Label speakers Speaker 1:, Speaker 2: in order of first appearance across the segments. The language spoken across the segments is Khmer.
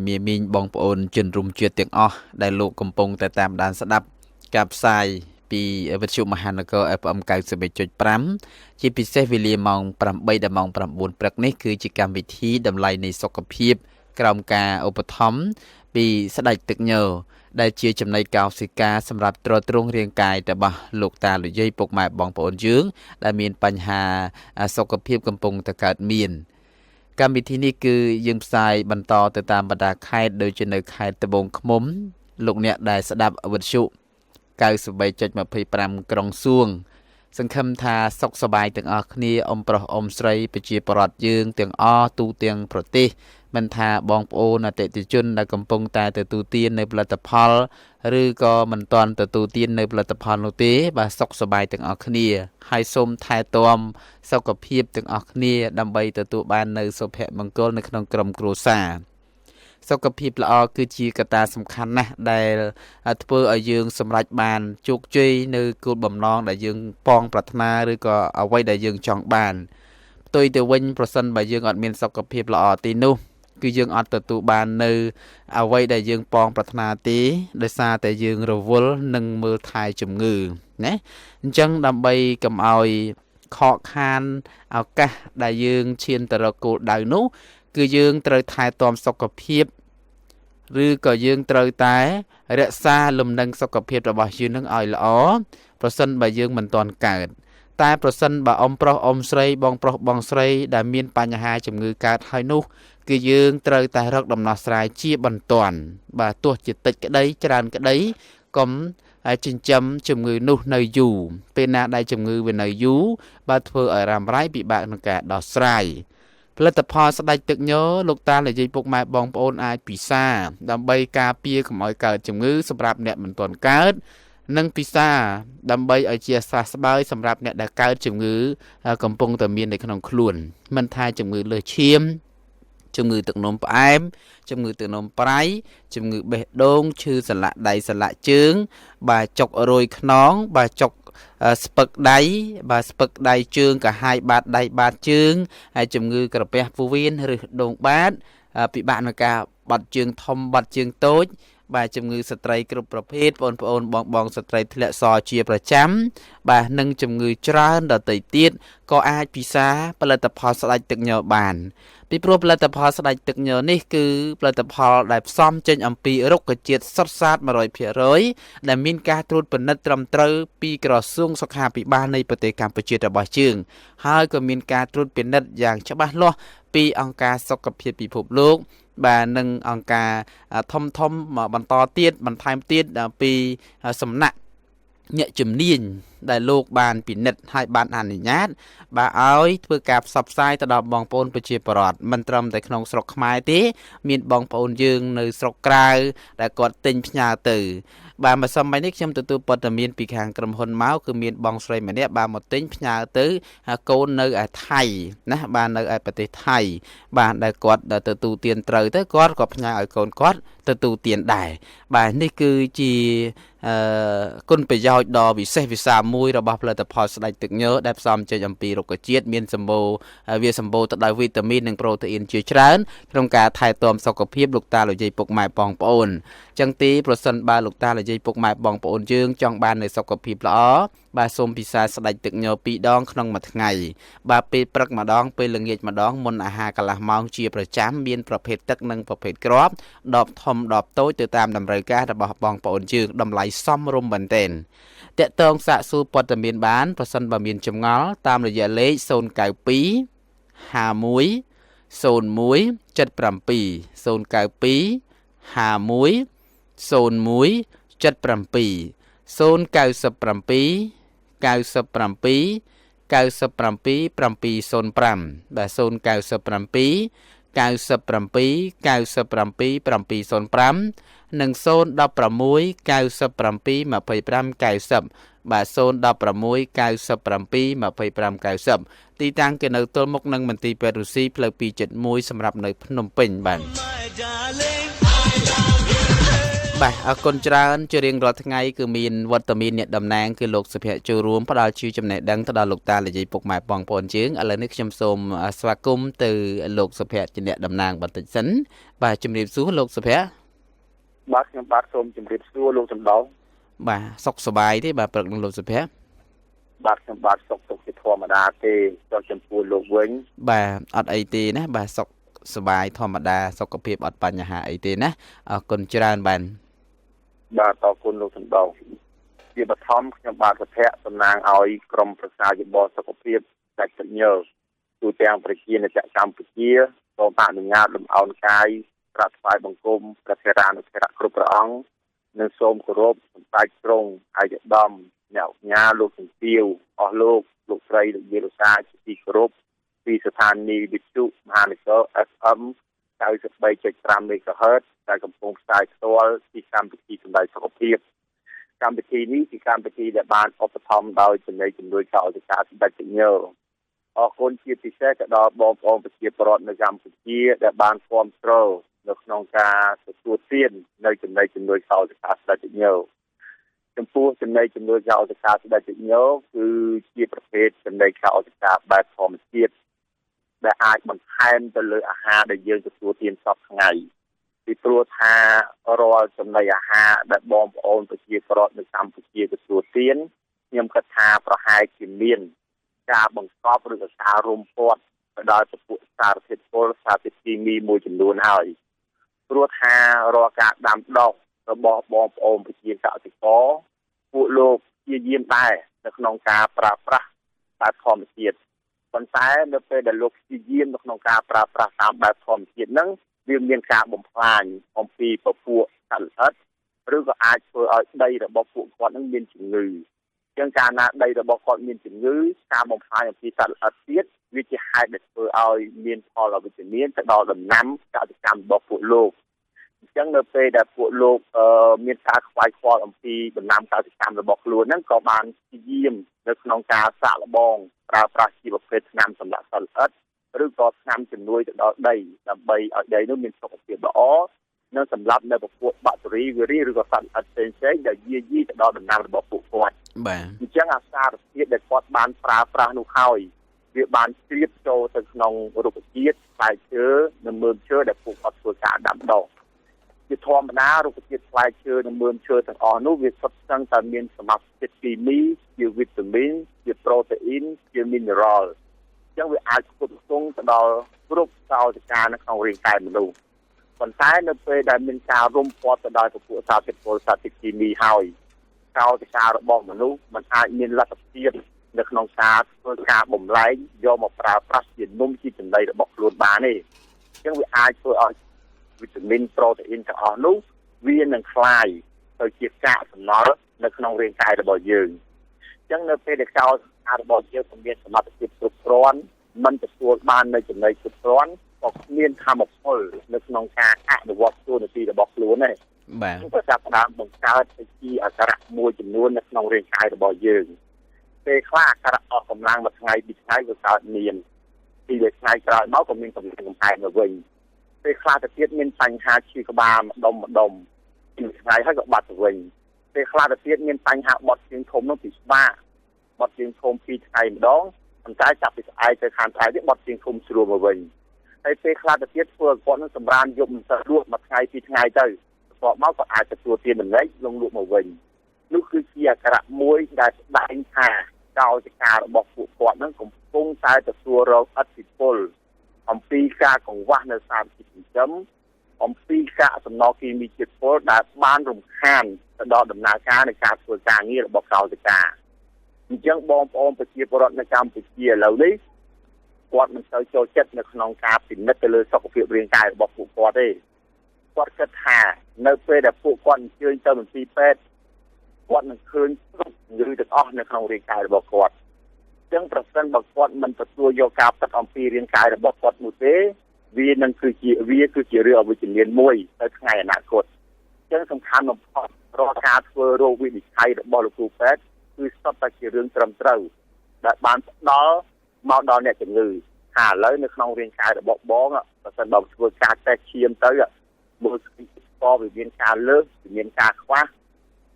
Speaker 1: មានមីងបងប្អូនជនរួមជាតិទាំងអស់ដែលលោកកំពុងតែតាមដានស្ដាប់ការផ្សាយពីវិទ្យុមហានគរ FM 91.5 ជាពិសេសវេលាម៉ោង 8 ដល់ម៉ោង 9 ព្រឹកនេះគឺជាកម្មវិធីតម្លៃនៃសុខភាពក្រោមការឧបត្ថម្ភពីស្ដេចទឹកញើដែលជាចំណីកោសិកាសម្រាប់ទ្រទ្រង់រាងកាយរបស់លោកតាលោកយាយពុកម៉ែបងប្អូនយើងដែលមានបញ្ហាសុខភាពកំពុងតែកើតមានកម្មវិធីនេះគឺយើងផ្សាយបន្តទៅតាមបណ្ដាខេត្តដូចជានៅខេត្តត្បូងឃ្មុំលោកអ្នកដែលស្ដាប់វិទ្យុ 93.25 ក្រុងសួងសង្ឃឹមថាសុខសប្បាយទាំងអស់គ្នាអ៊ំប្រុសអ៊ំស្រីប្រជាពលរដ្ឋយើងទាំងអស់ទូទាំងប្រទេសមិនថាបងប្អូនអតិថិជនដែលកំពុងតែទទួលទាននៅផលិតផលឬក៏មិនទាន់ទទួលទាននៅផលិតផលនោះទេបាទសុខសប្បាយទាំងអស់គ្នាហើយសូមថែទាំសុខភាពទាំងអស់គ្នាដើម្បីទទួលបាននៅសុភមង្គលនៅក្នុងក្រុមគ្រួសារសុខភាពល្អគឺជាកត្តាសំខាន់ណាស់ដែលធ្វើឲ្យយើងសម្រេចបានជោគជ័យនៅគោលបំណងដែលយើងប៉ងប្រាថ្នាឬក៏អ្វីដែលយើងចង់បានផ្ទុយទៅវិញប្រសិនបើយើងអត់មានសុខភាពល្អទីនោះគឺយើងអត់ទទួលបាននៅអ្វីដែលយើងប៉ងប្រាថ្នាទេដោយសារតែយើងរវល់នឹងមើលថែជំងឺណាអញ្ចឹងដើម្បីកុំឲ្យខកខានឱកាសដែលយើងឈានទៅរកគោលដៅនោះគឺយើងត្រូវថែទាំសុខភាពឬក៏យើងត្រូវតែរក្សាលំនឹងសុខភាពរបស់យើងនឹងឲ្យល្អប្រសិនបើយើងមិនទាន់កើតតែប្រសិនបើអ៊ំប្រុសអ៊ំស្រីបងប្រុសបងស្រីដែលមានបញ្ហាជំងឺកើតហើយនោះគឺយើងត្រូវតែរកដំណោះស្រាយជាបន្ទាន់បាទទោះជាតិចក្តីច្រើនក្តីកុំចិញ្ចឹមជំងឺនោះនៅយូរពេលណាដែលជំងឺវានៅយូរបាទធ្វើឲ្យរ៉ាំរ៉ៃពិបាកក្នុងការដោះស្រាយផលិតផលស្ដេចទឹកញើលោកតានិយាយពុកម៉ែបងប្អូនអាចពិសាដើម្បីការពារកុំឲ្យកើតជំងឺសម្រាប់អ្នកមិនទាន់កើតនិងពិសាដើម្បីឲ្យជាសះស្បើយសម្រាប់អ្នកដែលកើតជំងឺកំពុងតែមាននៅក្នុងខ្លួនមិនថាជំងឺលើសឈាមជំងឺទឹកនោមផ្អែមជំងឺទឹកនោមប្រៃជំងឺបេះដូងឈឺសន្លាក់ដៃសន្លាក់ជើងបាទចុករយខ្នងបាទចុកស្ពឹកដៃបាទស្ពឹកដៃជើងកាហាយបាតដៃបាតជើងហើយជំងឺក្រពះពោះវៀនឬដងបាតពិបាកក្នុងការបាត់ជើងធំបាត់ជើងតូចបាទជំងឺស្ត្រីគ្រប់ប្រភេទបងប្អូនបងស្ត្រីធ្លាក់សជាប្រចាំបាទនិងជំងឺច្រើនដទៃទៀតក៏អាចពិសាផលិតផលស្ដេចទឹកញើបានពីព្រោះផលិតផលស្ដេចទឹកញើនេះគឺផលិតផលដែលផ្សំចេញអំពីរុក្ខជាតិសុទ្ធសាធ 100% ដែលមានការត្រួតពិនិត្យត្រឹមត្រូវពីក្រសួងសុខាភិបាលនៃប្រទេសកម្ពុជារបស់យើងហើយក៏មានការត្រួតពិនិត្យយ៉ាងច្បាស់លាស់ពីអង្គការសុខភាពពិភពលោកបាទនិងអង្គការធំបន្តទៀតបន្ថែមទៀតពីសំណាក់អ្នកជំនាញដែលលោកបានពិនិត្យហើយបានអនុញ្ញាតបាទឲ្យធ្វើការផ្សព្វផ្សាយទៅដល់បងប្អូនប្រជាពលរដ្ឋមិនត្រឹមតែក្នុងស្រុកខ្មែរទេមានបងប្អូនយើងនៅស្រុកក្រៅដែលគាត់ទិញផ្ញើទៅបាទម្សិលមិញនេះខ្ញុំទទួលព័ត៌មានពីខាងក្រុមហ៊ុនមកគឺមានបងស្រីម្នាក់បានមកទិញផ្ញើទៅកូននៅឯថៃណាបាទនៅឯប្រទេសថៃបាទដែលគាត់ទទួលទានត្រូវទៅគាត់ក៏ផ្ញើឲ្យកូនគាត់ទទួលទានដែរបាទនេះគឺជាគុណប្រយោជន៍ដ៏វិសេសវិសាលមួយរបស់ផលិតផលស្ដេចទឹកញើដែលផ្សំចេញអំពីរុក្ខជាតិមានសម្បូរវាសម្បូរទៅដោយវីតាមីននិងប្រូតេអ៊ីនជាច្រើនក្នុងការថែទាំសុខភាពលោកតាលោកយាយពុកម៉ែបងប្អូនចឹងទីប្រសិនបើលោកតាលោកយាយពុកម៉ែបងប្អូនយើងចង់បាននូវសុខភាពល្អបាទសូមពិសាស្ដេចទឹកញើ2ដងក្នុងមួយថ្ងៃបាទពេលព្រឹកម្ដងពេលល្ងាចម្ដងមុនអាហារកន្លះម៉ោងជាប្រចាំមានប្រភេទទឹកនិងប្រភេទគ្រាប់ដបធំដបតូចទៅតាមតម្រូវការរបស់បងប្អូនយើងតម្លៃសមរម្យមែនទែនតាក់ទងសាកសួរព័ត៌មានបានប្រសិនបើមានចម្ងល់តាមរយៈលេខ092 51 01 77 092 51 01 77 097 97 97 705បាទ097 97 97 705និង016 97 25 90បាទ016 97 25 90ទីតាំងគឺនៅទល់មុខនឹងមន្ទីរពេទ្យរុស្ស៊ីផ្លូវ271សម្រាប់នៅភ្នំពេញបាទ បាទអរគុណច្រើនជារៀងរាល់ថ្ងៃគឺមានវត្តមានអ្នកតំណាងគឺលោកសុភ័ក្រចូលរួមផ្ដល់ជាចំណេះដឹងទៅដល់លោកតាលោកយាយពុកម៉ែបងប្អូនយើងឥឡូវនេះខ្ញុំសូមស្វាគមន៍ទៅលោកសុភ័ក្រជាអ្នកតំណាងបន្តិចសិនបាទជំរាបសួរលោកសុភ័ក្រ
Speaker 2: បាទខ្ញុំបាទសូមជម្រាបសួរលោកសំដៅ
Speaker 1: បាទសុខសប្បាយទេបាទព្រឹកនឹងលោកសុភ័ក្រ
Speaker 2: បាទខ្ញុំបាទសុខជាធម្មតាទេចូលចំពោះលោកវិញ
Speaker 1: បាទអត់អីទេណាបាទសុខសប្បាយធម្មតាសុខភាពអត់បញ្ហាអីទេណាអរគុណច្រើនបាទ
Speaker 2: បាទអរគុណលោកសំដៅជាបឋមខ្ញុំបាទសុភ័ក្រតំណាងឲ្យក្រុមប្រឹក្សាយោបល់សុខភាពដាច់ទឹកញើទូទាំងប្រជាជាតិកម្ពុជាសូមអនុញ្ញាតលំអោនកាយក្រាបថ្វាយបង្គំព្រះធរានុធរៈគ្រប់ព្រះអង្គនិងសូមគោរពសម្ដេចទ្រង់ឯកឧត្តមអ្នកអញ្ញាលោកជំទាវអស់លោកស្រីលោកយាយលោកតាជាទីគោរពពីស្ថានីយ៍វិទ្យុមហានគរ FM 93.5 MHz ដែលកំពុងផ្សាយផ្ទាល់ពីកម្មវិធីសម្ដែងសុខភាពកម្មវិធីនេះជាកម្មវិធីដែលបានឧបត្ថម្ភដោយចំណីជំនួយจากអង្គការសម្ដេចញើអរគុណជាពិសេសទៅដល់បងប្អូនប្រជាពលរដ្ឋនៅកម្ពុជាដែលបានគាំទ្រនៅក្នុងការទទួលទាននៅចំណីជំនួយจากអង្គការសម្ដេចញើចំពោះចំណីជំនួយจากអង្គការសម្ដេចញើគឺជាប្រភេទចំណីจากអង្គការបែបធម្មជាតិដែលអាចបន្ថែមទៅលើអាហារដែលយើងទទួលទានសពថ្ងៃពីព្រោះថារាល់ចំណីអាហារដែលបងប្អូនប្រជាពលរដ្ឋនៅកម្ពុជាទទួលទានខ្ញុំគិតថាប្រហែលជាមានការបង្កប់ឬក៏ការរុំព័ទ្ធទៅដល់ពពួកសារធាតុពុលសារធាតុគីមីមួយចំនួនហើយព្រោះថារាល់ការដាំដុះរបស់បងប្អូនប្រជាកសិករពួកលោកជាយាមដែរនៅក្នុងការប្រើប្រាស់បែបធម្មជាតិប៉ុន្តែនៅពេលដែលលោកជាយាមនៅក្នុងការប្រើប្រាស់តាមបែបធម្មជាតិហ្នឹងវាមានការបំផ្លាញអំពីពពួកសត្វល្អិតឬក៏អាចធ្វើឲ្យដីរបស់ពួកគាត់នឹងមានជំងឺជាងកាលណាដីរបស់គាត់មានជំងឺការបំផ្លាញអំពីសត្វល្អិតទៀតវាជាហេតុដែលធ្វើឲ្យមានផលអវិជ្ជមានទៅដល់ដំណាំកសិកម្មរបស់ពួកលោកអញ្ចឹងនៅពេលដែលពួកលោកមានការខ្វាយខ្វល់អំពីដំណាំកសិកម្មរបស់ខ្លួនហ្នឹងក៏បានព្យាយាមនៅក្នុងការសាកល្បងប្រើប្រាស់ជីវភាពថ្នាំសម្លាប់សត្វល្អិតឬក៏ថ្នាំជំនួយទៅដល់ដីដើម្បីឲ្យដីនោះមានសុខភាពល្អនិងសម្រាប់នៅពពួកបាក់តេរីវីរីឬក៏សត្វល្អិតផ្សេងៗដែលយាយីទៅដល់ដំណាំរបស់ពួកគាត់
Speaker 1: បាទ
Speaker 2: អញ្ចឹងអាសារធាតុដែលគាត់បានប្រើប្រាស់នោះហើយវាបានជ្រាបចូលទៅក្នុងរុក្ខជាតិផ្លែឈើនិងមើមឈើដែលពួកគាត់ធ្វើការដាំដុះជាធម្មតារុក្ខជាតិផ្លែឈើនិងមើមឈើទាំងអស់នោះវាសុទ្ធសឹងតែមានសម្បត្តិគីមីជាវីតាមីនជាប្រូតេអ៊ីនជាមីនេរ៉លអញ្ចឹងវាអាចផ្គត់ផ្គង់ទៅដល់គ្រប់កោសិកានៅក្នុងរាងកាយមនុស្សប៉ុន្តែនៅពេលដែលមានការរុំព័ទ្ធទៅដល់ពពួកសារធាតុពុលសារធាតុគីមីហើយកោសិការបស់មនុស្សมันអាចមានលទ្ធភាពនៅក្នុងការធ្វើការបំលែងយកមកប្រើប្រាស់ជានំជាចំណីរបស់ខ្លួនបានទេអញ្ចឹងវាអាចធ្វើឲ្យវីតាមីនប្រូតេអ៊ីនទាំងអស់នោះវានឹងคลายទៅជាកាកសំណល់នៅក្នុងរាងកាយរបស់យើងអញ្ចឹងនៅពេលដែលកោសិការបស់យើងមានសមត្ថភាពគ្រប់គ្រាន់มันទទួលបាននៅចំណីគ្រប់គ្រាន់ក៏មានធម៌ពលនៅក្នុងការអនុវត្តទូនាទីរបស់ខ្លួនដែរ
Speaker 1: បាទ
Speaker 2: ក៏ចាប់ផ្ដើមបង្កើតជាអាការៈមួយចំនួននៅក្នុងរាងកាយរបស់យើងពេលខ្លះអាការៈអស់កម្លាំងមួយថ្ងៃពីរថ្ងៃវាកើតមានពីរថ្ងៃក្រោយមកក៏មានកម្លាំងកំហែងមកវិញពេលខ្លះទៅទៀតមានបញ្ហាឈឺក្បាលម្ដុំពីរថ្ងៃហើយក៏បាត់ទៅវិញពេលខ្លះទៅទៀតមានបញ្ហាបត់ជើងធំនោះពីស្បាបត់ជើងធំពីរថ្ងៃម្ដងប៉ុន្តែចាប់ពីស្អែកទៅខាងស្អែកទៀតបត់ជើងធំស្រួលមកវិញហើយពេលខ្លះទៅទៀតធ្វើឲ្យគាត់នឹងសម្រានយប់មិនទៅលក់មួយថ្ងៃពីរថ្ងៃទៅគាត់មកក៏អាចទទួលទានដំណេកលងលក់មកវិញនោះគឺជាអាការៈមួយដែលស្ដែងថាកោសិការបស់ពួកគាត់នឹងកំពុងតែទទួលរងឥទ្ធិពលអំពីការកង្វះនៅសារធាតុចិញ្ចឹមអំពីកាកសំណល់គីមីជាតិពុលដែលបានរំខានទៅដល់ដំណើរការនៃការធ្វើការងាររបស់កោសិកាអញ្ចឹងបងប្អូនប្រជាពលរដ្ឋនៅកម្ពុជាឥឡូវនេះគាត់មិនសូវចូលចិត្តនៅក្នុងការពិនិត្យទៅលើសុខភាពរាងកាយរបស់ពួកគាត់ទេគាត់គិតថានៅពេលដែលពួកគាត់អញ្ជើញទៅមន្ទីរពេទ្យគាត់នឹងឃើញគ្រប់ជំងឺទាំងអស់នៅក្នុងរាងកាយរបស់គាត់អញ្ចឹងប្រសិនបើគាត់មិនទទួលយកការពិតអំពីរាងកាយរបស់គាត់នោះទេវាគឺជារឿងអវិជ្ជមានមួយទៅថ្ងៃអនាគតអញ្ចឹងសំខាន់បំផុតរាល់ការធ្វើរោគវិនិច្ឆ័យរបស់លោកគ្រូពេទ្យគឺសុទ្ធតែជារឿងត្រឹមត្រូវដែលបានផ្ដល់មកដល់អ្នកជំងឺថាឥឡូវនៅក្នុងរាងកាយរបស់បងបើសិនបើធ្វើការតេស្តឈាមទៅមើលស្គីស្ក វាមានការលើសវាមានការខ្វះ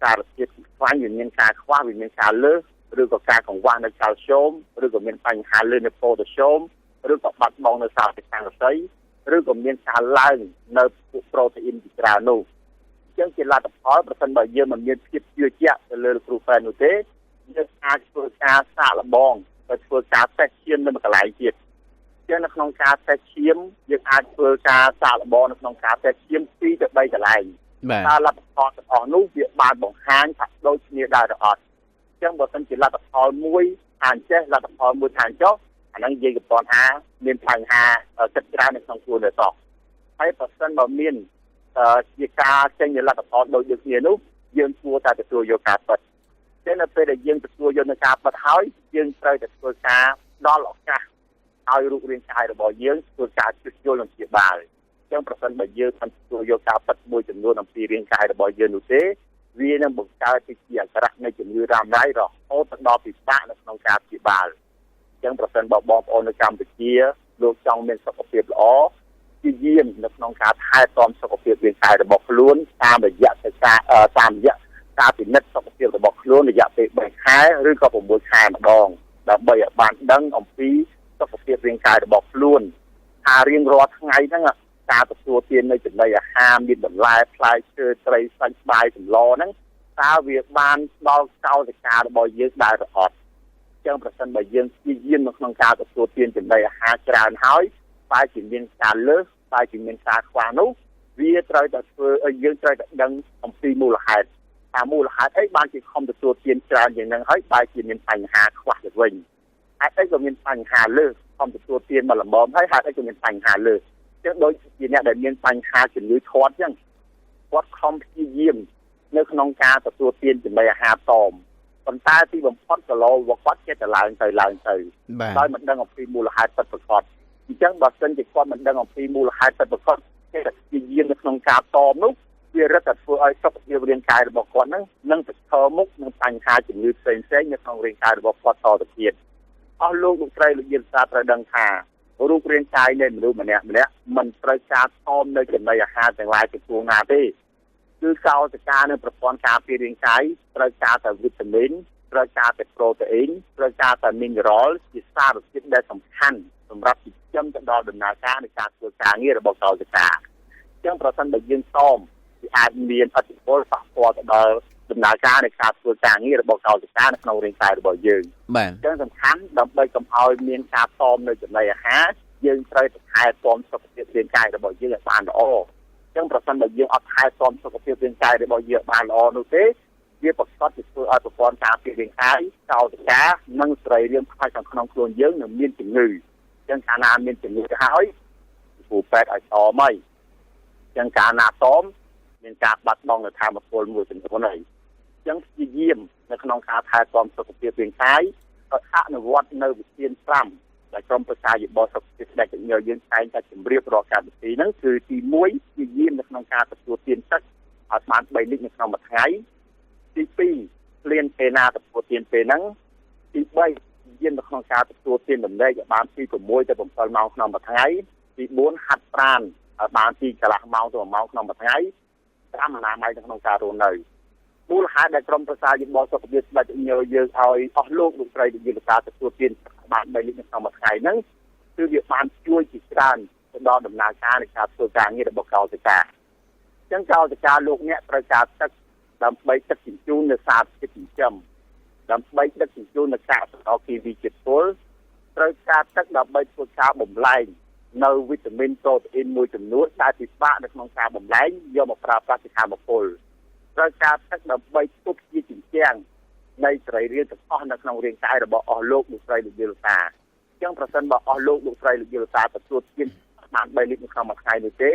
Speaker 2: សារធាតុខ្លាញ់វាមានការខ្វះវាមានការលើសឬក៏ការកង្វះនៅកាល់ស្យូមឬក៏មានបញ្ហាលើសនៅប៉ូតាស្យូមឬក៏បាត់បង់នៅសារធាតុសង្កសីឬក៏មានការឡើងនៅពួកប្រូតេអ៊ីនជាច្រើននោះអញ្ចឹងជាលទ្ធផលប្រសិនបើយើងមិនមានភាពជឿជាក់ទៅលើគ្រូពេទ្យនោះទេយើងអាចធ្វើការសាកល្បងទៅធ្វើការតេស្តឈាមនៅមួយកន្លែងទៀតចឹងនៅក្នុងការតេស្តឈាមយើងអាចធ្វើការសាកល្បងនៅក្នុងការតេស្តឈាម2ទៅ3កន្លែងតើលទ្ធផលទាំងអស់នោះវាបានបង្ហាញថាដូចគ្នាដែរឬអត់ចឹងបើសិនជាលទ្ធផលមួយថាអញ្ចេះលទ្ធផលមួយថាអញ្ចោះអាហ្នឹងយើងក៏ប៉ុន្តែមានបញ្ហាចិត្តច្រើននៅក្នុងខ្លួនដែរតោះហើយបើសិនបើមានជាការចេញលទ្ធផលដូចគ្នានោះយើងគួរតែទទួលយកការពិតចឹងនៅពេលដែលយើងទទួលយកនៅការពិតហើយយើងត្រូវតែធ្វើការដល់ឱកាសឲ្យរូបរាងកាយរបស់យើងធ្វើការជឿយល់និងព្យាបាលចឹងប្រសិនបើយើងមិនទទួលយកការពិតមួយចំនួនអំពីរាងកាយរបស់យើងនោះទេវានឹងបង្កើតជាអក្ខរនៃជំងឺរ៉ាំរ៉ៃរហូតដល់ពិបាកនៅក្នុងការព្យាបាលចឹងប្រសិនបើបងប្អូននៅកម្ពុជាលោកចង់មានសុខភាពល្អព្យាយាមនៅក្នុងការថែទាំសុខភាពរាងកាយរបស់ខ្លួនតាមរយៈការពិនិត្យសុខភាពរបស់ខ្លួនរយៈពេល3ខែឬក៏6ខែម្ដងដើម្បីឲ្យបានដឹងអំពីសុខភាពរាងកាយរបស់ខ្លួនថារៀងរាល់ថ្ងៃហ្នឹងការទទួលទាននៅចំណីអាហារមានបន្លែផ្លែឈើត្រីសាច់បាយសម្លហ្នឹងតើវាបានដល់កោសិការបស់យើងដែរឬអត់ចឹងប្រសិនបើយើងព្យាយាមនៅក្នុងការទទួលទានចំណីអាហារច្រើនហើយតែជាមានការលើសតែជាមានការខ្វះនោះវាត្រូវតែធ្វើឲ្យយើងត្រូវតែដឹងអំពីមូលហេតុថាមូលហេតុអីបានជាខំទទួលទានច្រើនយ៉ាងហ្នឹងហើយបែរជាមានបញ្ហាខ្វះទៅវិញហេតុអីក៏មានបញ្ហាលើសខំទទួលទានមកល្មមហើយហេតុអីក៏មានបញ្ហាលើសចឹងដូចជាអ្នកដែលមានបញ្ហាជំងឺធាត់ចឹងគាត់ខំព្យាយាមនៅក្នុងការទទួលទានចំណីអាហារតមប៉ុន្តែទីបំផុតគីឡូរបស់គាត់ចេះតែឡើងទៅដោយមិនដឹងអំពីមូលហេតុពិតប្រាកដអញ្ចឹងបើសិនជាគាត់មិនដឹងអំពីមូលហេតុពិតប្រាកដចេះតែព្យាយាមនៅក្នុងការតមនោះវារឹតតែធ្វើឲ្យសុខភាពរាងកាយរបស់គាត់ហ្នឹងនឹងប្រឈមមុខនឹងបញ្ហាជំងឺផ្សេងៗនៅក្នុងរាងកាយរបស់គាត់តទៅទៀតអស់លោកស្រីលោកយានសាត្រូវដឹងថារូបរាងកាយនៃមនុស្សម្នាក់មិនត្រូវការថមនៅចំណីអាហារទាំងឡាយទាំងពួងណាទេគឺកោសិកានៅប្រព័ន្ធការពាររាងកាយត្រូវការតែវីតាមីនត្រូវការតែប្រូតេអ៊ីនត្រូវការតែមីនេរ៉លជាសារធាតុដែលសំខាន់សម្រាប់ចិញ្ចឹមទៅដល់ដំណើរការនៃការធ្វើការងាររបស់កោសិកាអញ្ចឹងប្រសិនបើយើងតមវាអាចមានឥទ្ធិពលប៉ះពាល់ទៅដល់ដំណើរការនៃការធ្វើការងាររបស់កោសិកានៅក្នុងរាងកាយរបស់យើងបាទអញ្ចឹងសំខាន់ដើម្បីកុំឲ្យមានការតមនៅចំណីអាហារយើងត្រូវតែថែទាំសុខភាពរាងកាយរបស់យើងឲ្យបានល្អអញ្ចឹងប្រសិនបើយើងអត់ថែទាំសុខភាពរាងកាយរបស់យើងបានល្អនោះទេវាប្រកបជាធ្វើឲ្យប្រព័ន្ធការពាររាងកាយកោសិកានិងសរីរាង្គផ្នែកខាងក្នុងខ្លួនយើងនឹងមានជំងឺអញ្ចឹងកាលណាមានជំងឺទៅហើយគ្រូពេទ្យឲ្យតមហើយអញ្ចឹងកាលណាតមមានការបាត់បង់នៅធម៌ពលមួយចំនួនហើយអញ្ចឹងព្យាយាមនៅក្នុងការថែទាំសុខភាពរាងកាយឲ្យអនុវត្តនៅវិធាន5ដែលក្រុមប្រឹក្សាយោបល់សុខភាពស្ដេចជំនឿយើងតែងតែជម្រាបរាល់ការវិធីហ្នឹងគឺទី1ព្យាយាមនៅក្នុងការទទួលទានទឹកឲ្យបាន3លីត្រនៅក្នុងមួយថ្ងៃទី2ភ្លានពេលណាទទួលទានពេលហ្នឹងទី3យាមនៅក្នុងការទទួលទានដំណេកឲ្យបានពី6ទៅ7ម៉ោងក្នុងមួយថ្ងៃទី4ហាត់ប្រាណឲ្យបានពីកន្លះម៉ោងទៅ1ម៉ោងក្នុងមួយថ្ងៃតាមអនាម័យក្នុងការរស់នៅមូលហេតុដែលក្រុមប្រឹក្សាយោបល់សុខភាពស្ដេចជំនឿយើងឲ្យអស់លោកស្រីដែលយើងការទទួលទានបាន3លីត្រក្នុងមួយថ្ងៃហ្នឹងគឺវាបានជួយជាច្រើនទៅដល់ដំណើរការនៃការធ្វើការងាររបស់កោសិកាអញ្ចឹងកោសិកាលោកអ្នកត្រូវការទឹកដើម្បីដឹកជញ្ជូននៅសារធាតុចិញ្ចឹមដើម្បីដឹកជញ្ជូននៅសារធាតុគីមីជាតិពុលត្រូវការទឹកដើម្បីធ្វើការបំលែងនៅវីតាមីនប្រូតេអ៊ីនមួយចំនួនដែលពិបាកនៅក្នុងការបំលែងយកមកប្រើប្រាស់ជាកាមពលត្រូវការទឹកដើម្បីទប់ជាជញ្ជាំងនៃសរីរាង្គទាំងអស់នៅក្នុងរាងកាយរបស់អស់លោកស្រីលោកយាយលោកតាអញ្ចឹងប្រសិនបើអស់លោកស្រីលោកយាយលោកតាទទួលទានបាន3លីត្រនៅក្នុងមួយថ្ងៃនោះទេ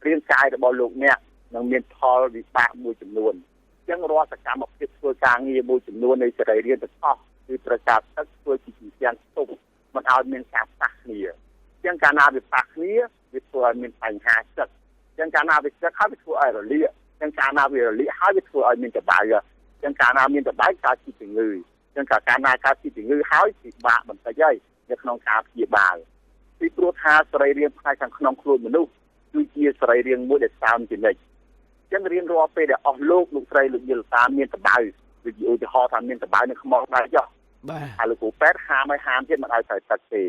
Speaker 2: រាងកាយរបស់លោកអ្នកនឹងមានផលវិបាកមួយចំនួនអញ្ចឹងរាល់សកម្មភាពធ្វើការងារមួយចំនួននៃសរីរាង្គទាំងអស់គឺត្រូវការទឹកធ្វើជាជញ្ជាំងទប់មិនឲ្យមានការប៉ះគ្នាអញ្ចឹងកាលណាវាប៉ះគ្នាវាធ្វើឲ្យមានបញ្ហាចិត្តអញ្ចឹងកាលណាវាចិត្តហើយវាធ្វើឲ្យរលាកអញ្ចឹងកាលណាវារលាកហើយវាធ្វើឲ្យមានក្តៅអញ្ចឹងកាលណាមានក្តៅកើតជាជំងឺអញ្ចឹងកាលណាកើតជាជំងឺហើយពិបាកបន្តិចហើយនៅក្នុងការព្យាបាលពីព្រោះថាសរីរាង្គផ្នែកខាងក្នុងខ្លួនមនុស្សគឺជាសរីរាង្គមួយដែលសើមជានិច្ច ចឹងរៀងរាល់ពេលដែលអស់លោកស្រីលោកយល់តាមានតបៅវិទ្យុឧទាហរណ៍ថាមានតបៅនៅខ្មោចដែរចុះបាទហើយលោកគ្រូពេទ្យហាមទៀតមិនឲ្យត្រូវទឹកទេ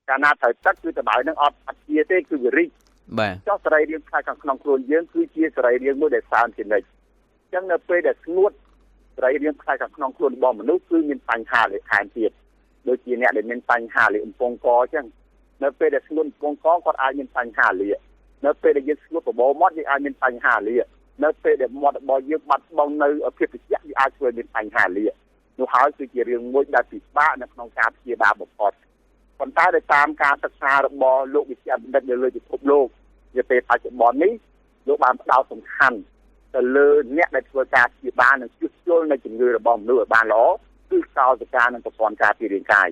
Speaker 2: កាលណាត្រូវទឹកគឺតបៅនឹងអត់ជាទេគឺវារីកបាទចុះសរីរាង្គផ្នែកខាងក្នុងខ្លួនយើងគឺជាសរីរាង្គមួយដែលសើមជានិច្ចចឹងនៅពេលដែលស្ងួតសរីរាង្គផ្នែកខាងក្នុងខ្លួនរបស់មនុស្សគឺមានបញ្ហាលេខថែមទៀតដូចជាអ្នកដែលមានបញ្ហាលេខអំពង់កចឹងនៅពេលដែលស្ងួតអំពង់កគាត់អាចមានបញ្ហាលាកនៅពេលដែលយើងស្ងួតបបោមាត់យើងអាចមានបញ្ហាលាកនៅពេលដែលមាត់របស់យើងបាត់បង់នៅភាពត្រជាក់វាអាចធ្វើមានបញ្ហាលាកនោះហើយគឺជារឿងមួយដែលពិបាកនៅក្នុងការព្យាបាលបំផុតប៉ុន្តែដោយតាមការសិក្សារបស់លោកវិទ្យាបណ្ឌិតនៅលើពិភពលោកនាពេលបច្ចុប្បន្ននេះលោកបានផ្ដោតសំខាន់ទៅលើអ្នកដែលធ្វើការព្យាបាលនិងជួសជុលនៅជំងឺរបស់មនុស្សឲ្យបានល្អគឺកោសិកានិងប្រព័ន្ធការពាររាងកាយ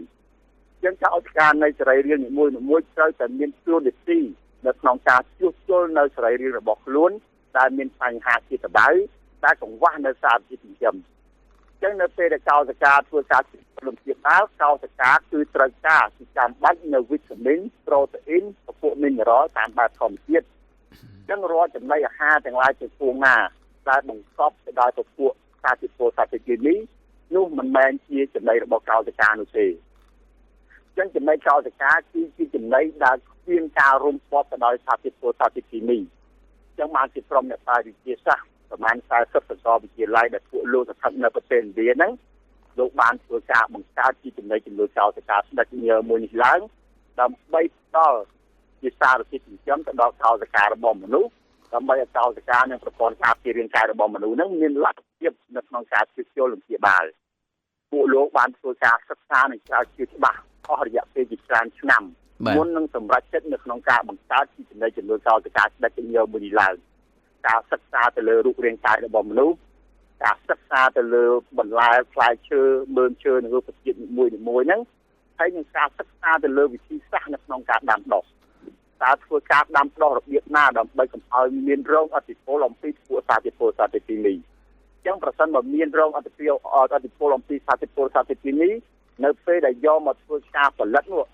Speaker 2: ចឹងកោសិកានៃសរីរាង្គនីមួយៗត្រូវតែមានទួនាទីនៅក្នុងការជួសជុលនៅសរីរាង្គរបស់ខ្លួនដែលមានបញ្ហាជាតបៅដែលកង្វះនៅសារធាតុចិញ្ចឹមចឹងនៅពេលដែលកោសិកាធ្វើការជួសជុលលំជាបាល់កោសិកាគឺត្រូវការជាចាំបាច់នៅវីតាមីនប្រូតេអ៊ីនពពួកមីនេរ៉លតាមបែបធម្មជាតិចឹងរាល់ចំណីអាហារទាំងឡាយទៅពងណាដែលបង្កប់ទៅដោយពពួកសារធាតុប្រូតេអ៊ីននេះនោះមិនមែនជាចំណីរបស់កោសិកានោះទេចឹងចំណីកោសិកាគឺជាចំណីដែលគ្មានការរុំព័ទ្ធទៅដោយសារធាតុប្រូតេអ៊ីននេះចឹងបានជាក្រុមអ្នកសាស្ត្រវិទ្យាសាស្ត្រប្រមាណ40សាកលវិទ្យាល័យដែលពួកលោកស្ថិតនៅប្រទេសឥណ្ឌាហ្នឹងលោកបានធ្វើការបង្កើតជាចំណីចំនួនកោសិកាស្ដេចញើមួយនេះឡើងដើម្បីផ្ដល់ជាសារធាតុចិញ្ចឹមទៅដល់កោសិការបស់មនុស្សដើម្បីឲ្យកោសិកានិងប្រព័ន្ធការពាររាងកាយរបស់មនុស្សហ្នឹងមានលទ្ធភាពនៅក្នុងការជួសជុលនិងព្យាបាលពួកលោកបានធ្វើការសិក្សានិងស្រាវជ្រាវច្បាស់អស់រយៈពេលជាច្រើនឆ្នាំមុននឹងសម្រេចចិត្តនៅក្នុងការបង្កើតជាចំណីចំនួនកោសិកាស្ដេចញើមួយនេះឡើងការសិក្សាទៅលើរូបរាងកាយរបស់មនុស្សការសិក្សាទៅលើបន្លែផ្លែឈើមើមឈើនិងរុក្ខជាតិមួយហ្នឹងហើយនឹងការសិក្សាទៅលើវិធីសាស្ត្រនៅក្នុងការដាំដុះតើធ្វើការដាំដុះរបៀបណាដើម្បីកុំឲ្យមានរងឥទ្ធិពលអំពីពួកសារធាតុប្រូតេអ៊ីននេះអញ្ចឹងប្រសិនបើមានរងឥទ្ធិពលអំពីសារធាតុប្រូតេអ៊ីននេះនៅពេលដែលយកមកធ្វើការផលិតនោះ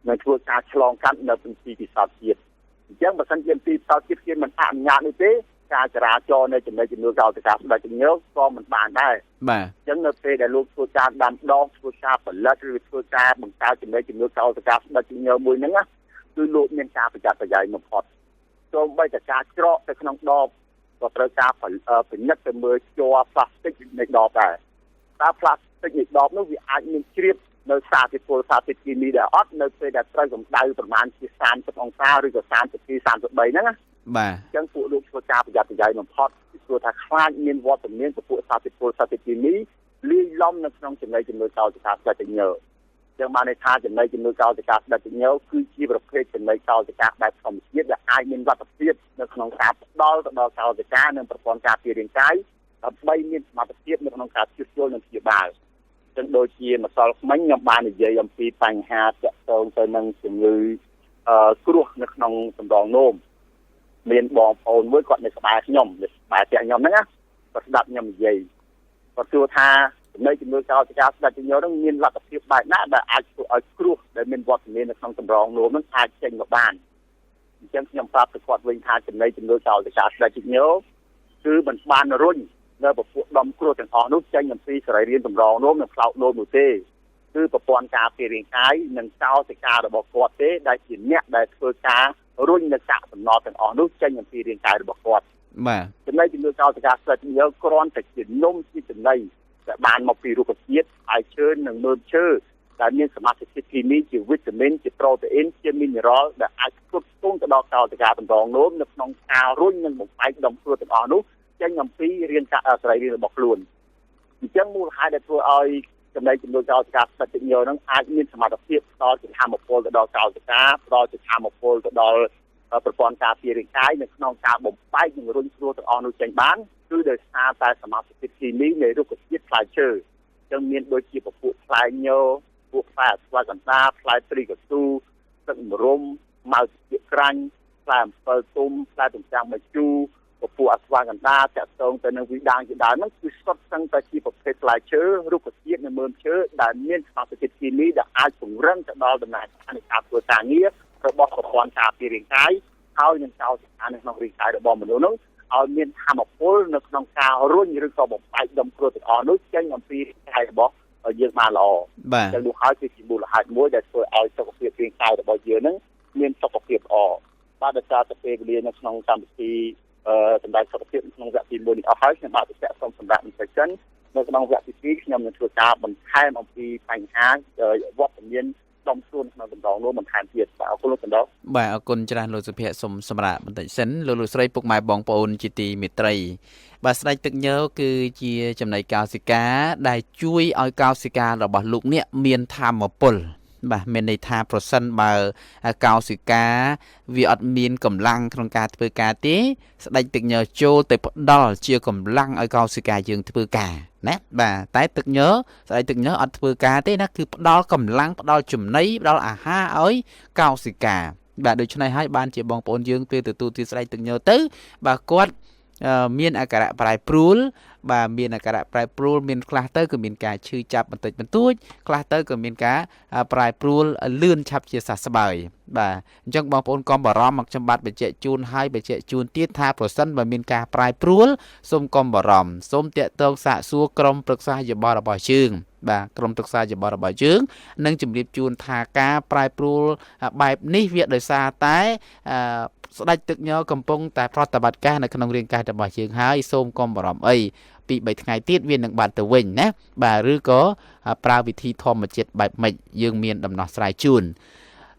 Speaker 2: នឹងធ្វើការឆ្លងកាត់នៅពីពិសោធន៍ជាតិអញ្ចឹងបើសិនជាពីពិសោធន៍ជាតិគេមិនអនុញ្ញាតនេះទេការចរាចរណ៍នៅចំណុចចំនួនកោសិកាស្ដេចញើក៏មិនបានដែរបាទអញ្ចឹងនៅពេលដែលលោកធ្វើការដាំដុះធ្វើការផលិតឬធ្វើការបង្កើតចំណុចចំនួនកោសិកាស្ដេចញើមួយហ្នឹងគឺលោកមានការប្រយ័ត្នប្រយែងបំផុតសូម្បីតែការច្រកទៅក្នុងដបក៏ត្រូវការពិនិត្យទៅមើលជ័រផ្លាស្ទិកនៃដបដែរតើផ្លាស្ទិកនៃដបនោះវាអាចមានជ្រាបនៅសារធាតុប្រូតេអ៊ីននេះដែរអត់នៅពេលដែលត្រូវកម្ដៅប្រមាណជា30អង្សាឬក៏32 33ហ្នឹងណាបាទអញ្ចឹងពួកលោកធ្វើការប្រយ័ត្នប្រយែងបំផុតពីព្រោះថាខ្លាចមានវត្តមានពពួកសារធាតុប្រូតេអ៊ីននេះលាយឡំនៅក្នុងចំណីចំនួនកោសិកាស្ដេចញើចឹងបានន័យថាចំណីចំនួនកោសិកាស្ដេចញើគឺជាប្រភេទចំណីកោសិកាបែបធម្មជាតិដែលអាចមានលទ្ធភាពនៅក្នុងការផ្ដល់ទៅដល់កោសិកានិងប្រព័ន្ធការពាររាងកាយដើម្បីមានសមត្ថភាពនៅក្នុងការជួសជុលនិងព្យាបាលចឹងដូចជាម្សិលមិញខ្ញុំបាននិយាយអំពីបញ្ហាទាក់ទងទៅនឹងជំងឺគ្រោះនៅក្នុងសម្រងនោមមានបងប្អូនមួយគាត់នៅក្បែរខ្ញុំក្បែរផ្ទះខ្ញុំហ្នឹងណាគាត់ស្ដាប់ខ្ញុំនិយាយគាត់សួរថាចំណីជំងឺកោសិកាស្ដេចញើហ្នឹងមានលទ្ធភាពបែបណាដែលអាចធ្វើឲ្យគ្រោះដែលមានវត្តមាននៅក្នុងសម្រងនោមហ្នឹងអាចចេញមកបានអញ្ចឹងខ្ញុំប្រាប់ទៅគាត់វិញថាចំណីជំងឺកោសិកាស្ដេចញើគឺមិនបានរុញនៅពពួកដំគ្រោះទាំងអស់នោះចេញអំពីសរីរាង្គសម្រងនោមនិងផ្លោកនោមនោះទេគឺប្រព័ន្ធការពាររាងកាយនិងកោសិការបស់គាត់ទេដែលជាអ្នកដែលធ្វើការរុញនៅកាកសំណល់ទាំងអស់នោះចេញអំពីរាងកាយរបស់គាត់បាទចំណីជំងឺកោសិកាស្ដេចញើគ្រាន់តែជានំជាចំណីដែលបានមកពីរុក្ខជាតិហើយឈើនិងមើមឈើដែលមានសមាសធាតុគីមីជាវីតាមីនជាប្រូតេអ៊ីនជាមីនេរ៉លដែលអាចផ្គត់ផ្គង់ទៅដល់កោសិកាសម្រងនោមនៅក្នុងការរុញនិងបំបែកដំគ្រោះទាំងអស់នោះចេញអំពីរាងកាយសរីរាង្គរបស់ខ្លួនអញ្ចឹងមូលហេតុដែលធ្វើឲ្យចំណីចំនួនកោសិកាស្ដេចញើនឹងអាចមានសមត្ថភាពផ្ដល់ជាធម៌ពលទៅដល់កោសិកាផ្ដល់ជាធម៌ពលទៅដល់ប្រព័ន្ធការពាររាងកាយនៅក្នុងការបំបែកនិងរុញស្រួលទាំងអស់នោះចេញបានគឺដោយសារតែសមាសធាតុគីមីនៃរុក្ខជាតិផ្លែឈើអញ្ចឹងមានដូចជាពពួកផ្លែញើពួកផ្លែអស្វាកណ្ដាផ្លែព្រីកស៊ូទឹកម្រុំម៉ៅជាក្រាញ់ផ្លែអំពិលទុំផ្លែទំពាំងម្ជូរពពួកអស្វាកណ្ដាតាក់ទងទៅនឹងវិដាងជាដើមហ្នឹងគឺសុទ្ធសឹងតែជាប្រភេទផ្លែឈើរុក្ខជាតិនិងមើមឈើដែលមានសមាសធាតុគីមីដែលអាចពង្រឹងទៅដល់ដំណើរការនៃការធ្វើការងាររបស់ប្រព័ន្ធការពាររាងកាយហើយនឹងកោសិកានៅក្នុងរាងកាយរបស់មនុស្សនោះ ឲ្យមានធម៌ពលនៅក្នុងការរុញឬក៏បំបែកដុំគ្រោះទាំងអស់នោះចេញអំពីកាយរបស់យើងបានល្អចឹងនោះហើយគឺជាមូលហេតុមួយដែលធ្វើឲ្យសុខភាពរាងកាយរបស់យើងនឹងមានសុខភាពល្អបាទដោយសារតែពេលវេលានៅក្នុងកម្មវិធីសម្រាប់សុខភាពក្នុងវគ្គទី1នេះអស់ហើយខ្ញុំបាទទៅសូមសម្រាប់បន្តិចសិននៅក្នុងវគ្គទី2ខ្ញុំនឹងធ្វើការបន្ថែមអំពីបញ្ហាវត្តមានដុំខ្លួនក្នុងដណ្ដងនោះបន្ថែមទៀតបាទអរគុណលោកបណ្ដោះ
Speaker 1: បាទអរគុណច្រើនលោកសុភ័ក្រសូមសម្រាប់បន្តិចសិនលោកស្រីពុកម៉ែបងប្អូនជាទីមេត្រីបាទស្ដេចទឹកញើគឺជាចំណីកោសិកាដែលជួយឲ្យកោសិការបស់លោកអ្នកមានថាមពលបាទមានន័យថាប្រសិនបើកោសិកាវាអត់មានកម្លាំងក្នុងការធ្វើការទេស្ដេចទឹកញើចូលទៅផ្ដល់ជាកម្លាំងឲ្យកោសិកាយើងធ្វើការណាបាទតែទឹកញើស្ដេចទឹកញើអត់ធ្វើការទេណាគឺផ្ដល់កម្លាំងផ្ដល់ចំណីផ្ដល់អាហារឲ្យកោសិកាបាទដូច្នេះហើយបានជាបងប្អូនយើងពេលទទួលទានស្ដេចទឹកញើទៅបាទគាត់មានអាការៈប្រែប្រួលបាទមានអាការៈប្រែប្រួលមានខ្លះទៅគឺមានការឈឺចាប់បន្តិចបន្តួចខ្លះទៅក៏មានការប្រែប្រួលលឿនឆាប់ជាសះស្បើយបាទអញ្ចឹងបងប្អូនកុំបារម្ភមកខ្ញុំបាទបញ្ជាក់ជូនហើយបញ្ជាក់ជូនទៀតថាប្រសិនបើមានការប្រែប្រួលសូមកុំបារម្ភសូមតាក់ទងសាកសួរក្រុមប្រឹក្សាយោបល់របស់យើងបាទក្រុមប្រឹក្សាយោបល់របស់យើងនឹងជម្រាបជូនថាការប្រែប្រួលបែបនេះវាដោយសារតែស្ដេចទឹកញើកំពុងតែប្រតិបត្តិការនៅក្នុងរាងកាយរបស់យើងហើយសូមកុំបារម្ភអីពី3ថ្ងៃទៀតវានឹងបាត់ទៅវិញណាបាទឬក៏ប្រើវិធីធម្មជាតិបែបម៉េចយើងមានដំណោះស្រាយជូន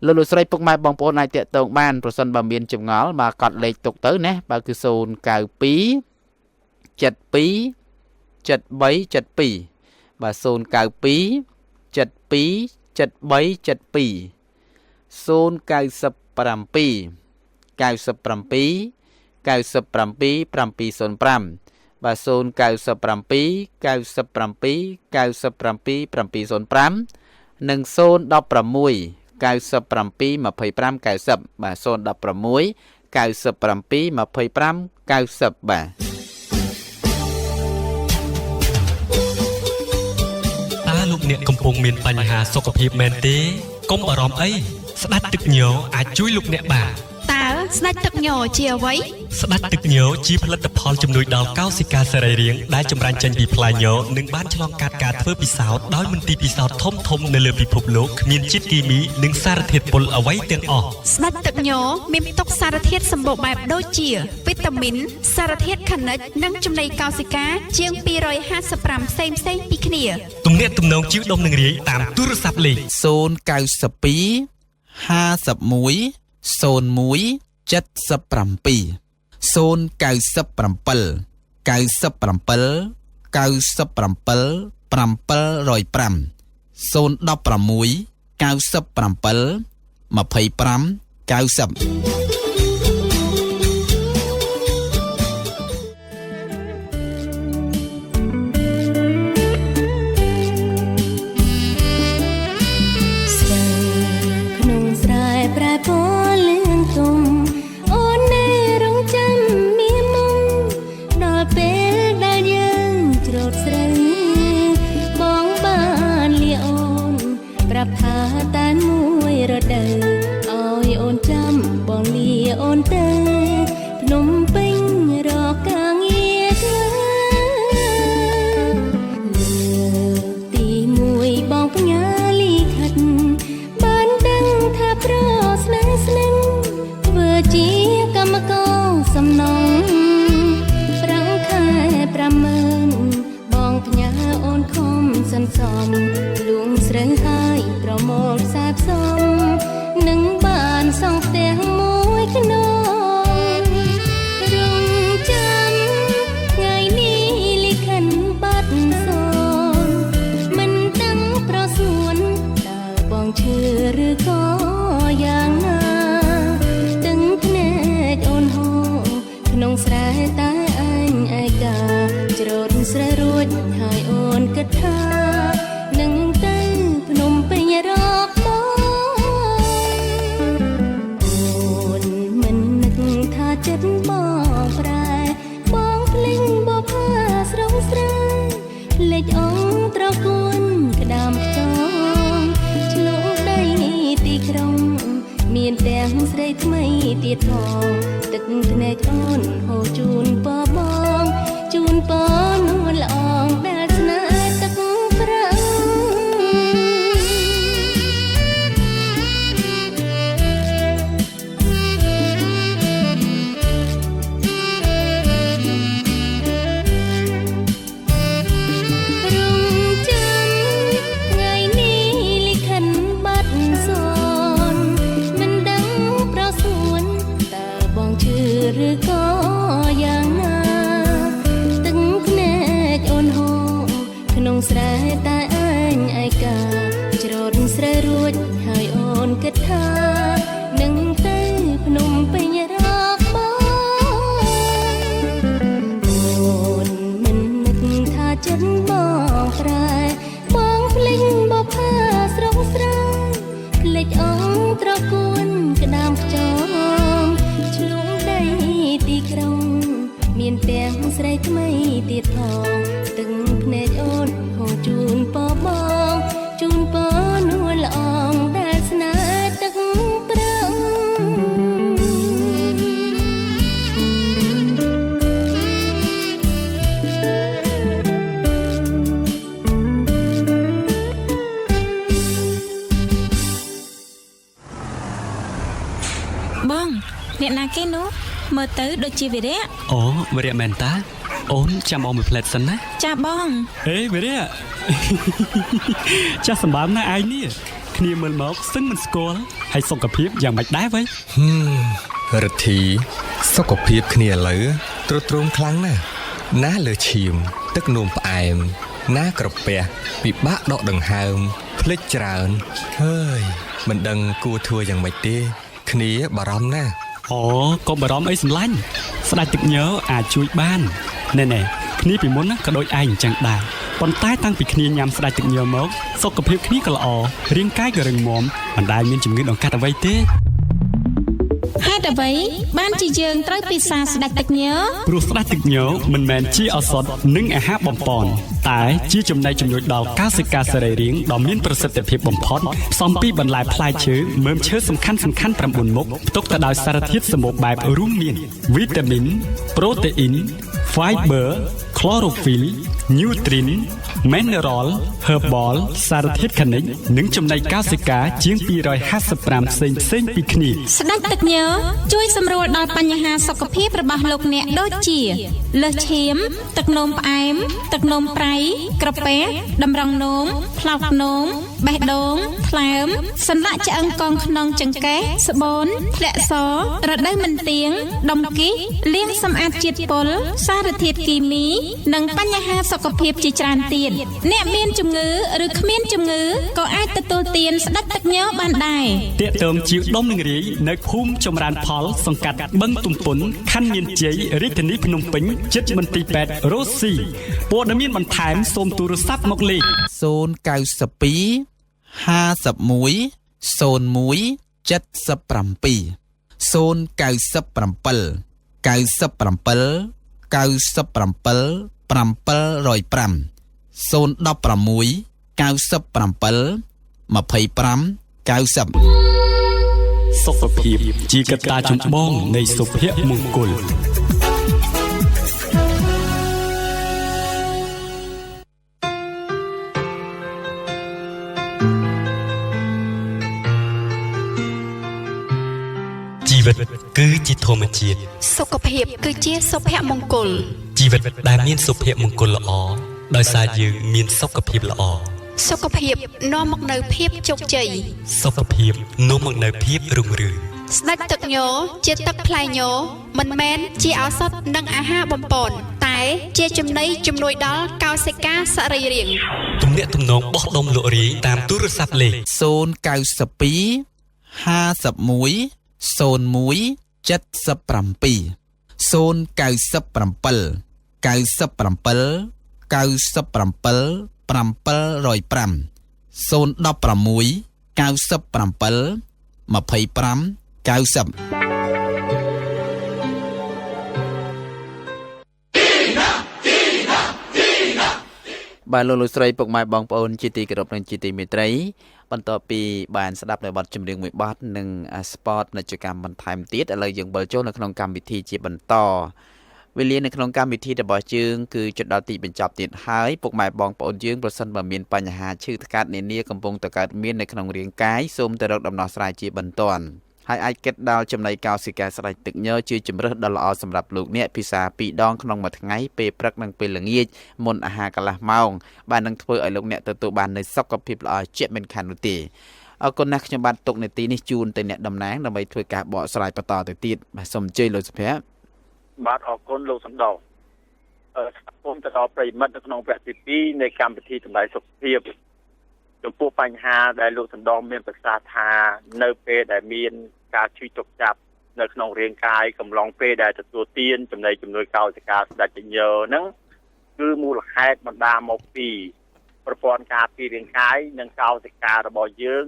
Speaker 1: លោកស្រីពុកម៉ែបងប្អូនអាចតាក់ទងបានប្រសិនបើមានចម្ងល់បាទកត់លេខទុកទៅណាបាទគឺ092 72 7372បាទ092 72 7372 097 97 97 705បាទ097 97 97 705និង016 97 25 90បាទ016 97 25 90បាទ
Speaker 3: លោកអ្នកកំពុងមានបញ្ហាសុខភាពមែនទេកុំបារម្ភអីស្ដេចទឹកញើអាចជួយលោកអ្នកបាន
Speaker 4: តើស្ដេចទឹកញើជាអ្វី
Speaker 3: ស្ដេចទឹកញើជាផលិតផលជំនួយដល់កោសិកាសរីរាង្គដែលចម្រាញ់ចេញពីផ្លែញើនិងបានឆ្លងកាត់ការធ្វើពិសោធន៍ដោយមន្ទីរពិសោធន៍ធំៗនៅលើពិភពលោកគ្មានជាតិគីមីនិងសារធាតុពុលអ្វីទាំងអស់
Speaker 4: ស្ដេចទឹកញើមានផ្ទុកសារធាតុសម្បូរបែបដូចជាវីតាមីនសារធាតុខនិជនិងចំណីកោសិកាជាង255ផ្សេងៗពីគ្នា
Speaker 3: ទំនាក់ទំនងជីវដុំនឹងរាយតាមទូរស័ព្ទលេខ
Speaker 1: 092 51 01 77 097 97 97 97 705 016 97 25 90
Speaker 5: មានទាំងស្រីថ្មីទៀតផងទឹកភ្នែកអូនហូរជូនព មានទាំងស្រីថ្មីទៀតផងទឹកភ្នែកអូនហូរជូនពបងជូនពនួលល្អងដែលស្នេហ៍ទឹកប្រឹង
Speaker 6: បងអ្នកណាគេនោះមើលទៅដូចជាវិរៈ
Speaker 3: អូវិរៈមែនតាអូនចាំអមមួយផ្លែតសិនណា
Speaker 6: ចាបង
Speaker 3: ហេវិរៈចាស់សម្បើមណាស់ឯងនេះគ្នាមើលមកសឹងមិនស្គាល់ហើយសុខភាពយ៉ាងម៉េចដែរវ៉ៃ
Speaker 7: រិទ្ធីសុខភាពគ្នាឥឡូវទ្រុឌទ្រោមខ្លាំងណាស់ណាលើឈាមទឹកនោមផ្អែមណាក្រពះពិបាកដកដង្ហើមភ្លេចច្រើនហើយមិនដឹងគួរធ្វើយ៉ាងម៉េចទេគ្នាបារម្ភណាស់
Speaker 3: អូកុំបារម្ភអីសម្លាញ់ស្ដេចទឹកញើអាចជួយបានណែគ្នាពីមុនក៏ដូចឯងអញ្ចឹងដែរប៉ុន្តែតាំងពីគ្នាញ៉ាំស្ដេចទឹកញើមកសុខភាពគ្នាក៏ល្អរាងកាយក៏រឹងមាំមិនដែលមានជំងឺដង្កាត់អ្វីទេ
Speaker 6: ហេតុអ្វីបានជាយើងត្រូវពិសាស្ដេចទឹកញើ
Speaker 3: ព្រោះស្ដេចទឹកញើមិនមែនជាឱសថនិងអាហារបំប៉នតែជាចំណីជំនួយដល់កោសិកាសរីរាង្គដ៏មានប្រសិទ្ធភាពបំផុតផ្សំពីបន្លែផ្លែឈើមើមឈើសំខាន់9មុខផ្ទុកទៅដោយសារធាតុសម្បូរបែបរួមមានវីតាមីនប្រូតេអ៊ីន Fiber Chlorophyll Nutrient Mineral Herbal សារធាតុខនិជនិងចំណីកោសិកាជាង255ផ្សេងពីគ្នា
Speaker 6: ស្ដេចទឹកញើជួយសម្រួលដល់បញ្ហាសុខភាពរបស់លោកអ្នកដូចជាលើសឈាមទឹកនោមផ្អែមទឹកនោមប្រៃក្រពះតម្រងនោមផ្លោកនោមបេះដូងថ្លើមសន្លាក់ឆ្អឹងកងខ្នងចង្កេះស្បូនធ្លាក់សរដូវមិនទៀងដុំគិះលាងសម្អាតជាតិពុលសារធាតុគីមីនិងបញ្ហាសុខភាពជាច្រើនទៀតអ្នកមានជំងឺឬគ្មានជំងឺក៏អាចទទួលទានស្ដេចទឹកញើបានដែរ
Speaker 3: ទាក់ទងជាដុំនឹងរាយនៅភូមិចម្រើនផលសង្កាត់បឹងទំពុនខណ្ឌមានជ័យរាជធានីភ្នំពេញជិតមន្ទីរពេទ្យរ៉ូស៊ីព័ត៌មានបន្ថែមសូមទូរស័ព្ទមកលេខ
Speaker 1: 092 51 01 77 097 97 97 705 016 97 25 90
Speaker 3: សុខភាពជាកត្តាចម្បងនៃសុភមង្គលជីវិតគឺជាធម្មជាតិ
Speaker 4: សុខភាពគឺជាសុភមង្គល
Speaker 3: ជីវិតដែលមានសុភមង្គលល្អដោយសារយើងមានសុខភាពល្អ
Speaker 4: សុខភាពនាំមកនូវភាពជោគជ័យ
Speaker 3: សុខភាពនាំមកនូវភាពរុងរឿង
Speaker 4: ស្ដេចទឹកញើជាទឹកផ្លែញើមិនមែនជាឱសថនិងអាហារបំប៉នតែជាចំណីជំនួយដល់កោសិកាសរីរាង្គ
Speaker 3: ទំនាក់ទំនងបោះដុំលក់រាយតាមទូរស័ព្ទលេខ
Speaker 1: 092 51 01 77 097 97 97 705 016 97 25 90បាទលោកស្រីពុកម៉ែបងប្អូនជាទីគោរពនិងជាទីមេត្រីបន្ទាប់ពីបានស្ដាប់នៅបទចម្រៀងមួយបទនិងស្ពតនច្ចកម្មបន្ថែមទៀតឥឡូវយើងវិលចូលនៅក្នុងកម្មវិធីជាបន្តវេលានៅក្នុងកម្មវិធីរបស់យើងគឺជិតដល់ទីបញ្ចប់ទៀតហើយពុកម៉ែបងប្អូនយើងប្រសិនបើមានបញ្ហាឈឺថ្កាត់នានាកំពុងតែកើតមាននៅក្នុងរាងកាយសូមទៅរកដំណោះស្រាយជាបន្ទាន់ហើយអាចគិតដល់ចំណីកោសិកាស្ដេចទឹកញើជាជំរើសដ៏ល្អសម្រាប់លោកអ្នកពិសា2ដងក្នុងមួយថ្ងៃពេលព្រឹកនិងពេលល្ងាចមុនអាហារកន្លះម៉ោងបាននឹងធ្វើឲ្យលោកអ្នកទទួលបាននូវសុខភាពល្អជាមិនខាននោះទេអរគុណណាស់ខ្ញុំបាទទុកនាទីនេះជូនទៅអ្នកតំណាងដើម្បីធ្វើការបកស្រាយបន្តទៅទៀតបាទសូមអញ្ជើញលោកសុភ័ក្រ
Speaker 2: បាទអរគុណលោកសំដៅស្វាគមន៍ទៅដល់ប្រិមិត្តនៅក្នុងវគ្គទី2នៃកម្មវិធីតម្លៃសុខភាពចំពោះបញ្ហាដែលលោកសំដៅមានប្រសាសន៍ថានៅពេលដែលមានការឈឺចុកចាប់នៅក្នុងរាងកាយកំឡុងពេលដែលទទួលទានចំណីជំនួយកោសិកាស្ដេចទឹកញើហ្នឹងគឺមូលហេតុបណ្ដាមកពីប្រព័ន្ធការពាររាងកាយនិងកោសិការបស់យើង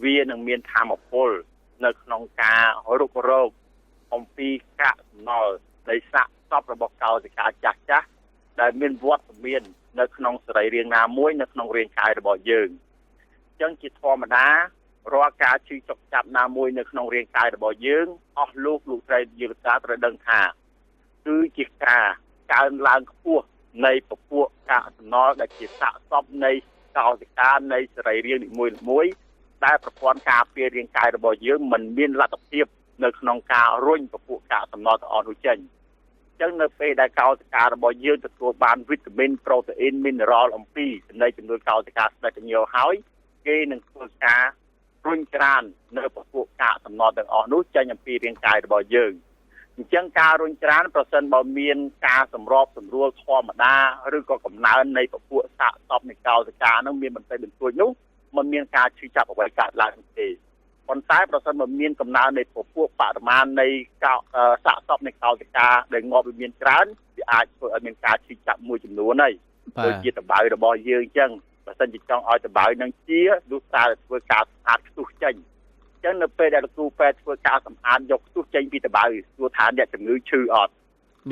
Speaker 2: វានឹងមានធម៌ពលនៅក្នុងការរុករោគអំពីកាកសំណល់នៃសាកសពរបស់កោ មានវត្តមាននៅក្នុងសរីរាង្គណាមួយនៅក្នុងរាងកាយរបស់យើងអញ្ចឹងជាធម្មតារាល់ការឈឺចុកចាប់ណាមួយនៅក្នុងរាងកាយរបស់យើងអស់លោកស្រីយើងត្រូវដឹងថាគឺជាការកើនឡើងខ្ពស់នៃពពួកកាកសំណល់ដែលជាសាកសពនៃកោសិកានៃសរីរាង្គនីមួយៗដែលប្រព័ន្ធការពាររាងកាយរបស់យើងមិនមានលទ្ធភាពនៅក្នុងការរុញពពួកកាកសំណល់ទាំងអស់នោះចេញអញ្ចឹងនៅពេលដែលកោសិការបស់យើងទទួលបានវីតាមីនប្រូតេអ៊ីនមីនេរ៉លអំពីចំណីចំនួនកោសិកាស្ដេចញើហើយគេនឹងធ្វើការរុញច្រាននៅពពួកកាកសំណល់ទាំងអស់នោះចេញអំពីរាងកាយរបស់យើងអញ្ចឹងការរុញច្រានប្រសិនបើមានការសម្របសម្រួលធម្មតាឬក៏កំណើននៃពពួកសាកសពនៃកោសិកានោះមានបន្តិចបន្តួចនោះមិនមានការឈឺចាប់អ្វីកើតឡើងទេប៉ុន្តែប្រសិនបើមានកំណើននៃពពួកបរិមាណនៃសាកសពនៃកោសិកាដែលងាប់វាមានច្រើនវាអាចធ្វើឲ្យមានការឈឺចាប់មួយចំនួនហើយដូចជាតបៅរបស់យើងអញ្ចឹងបើសិនជាចង់ឲ្យតបៅនឹងជាលុះត្រាតែធ្វើការស្អាតខ្ទុះចេញអញ្ចឹងនៅពេលដែលលោកគ្រូពេទ្យធ្វើការសម្អាតយកខ្ទុះចេញពីតបៅសួរថាអ្នកជំងឺឈឺអត់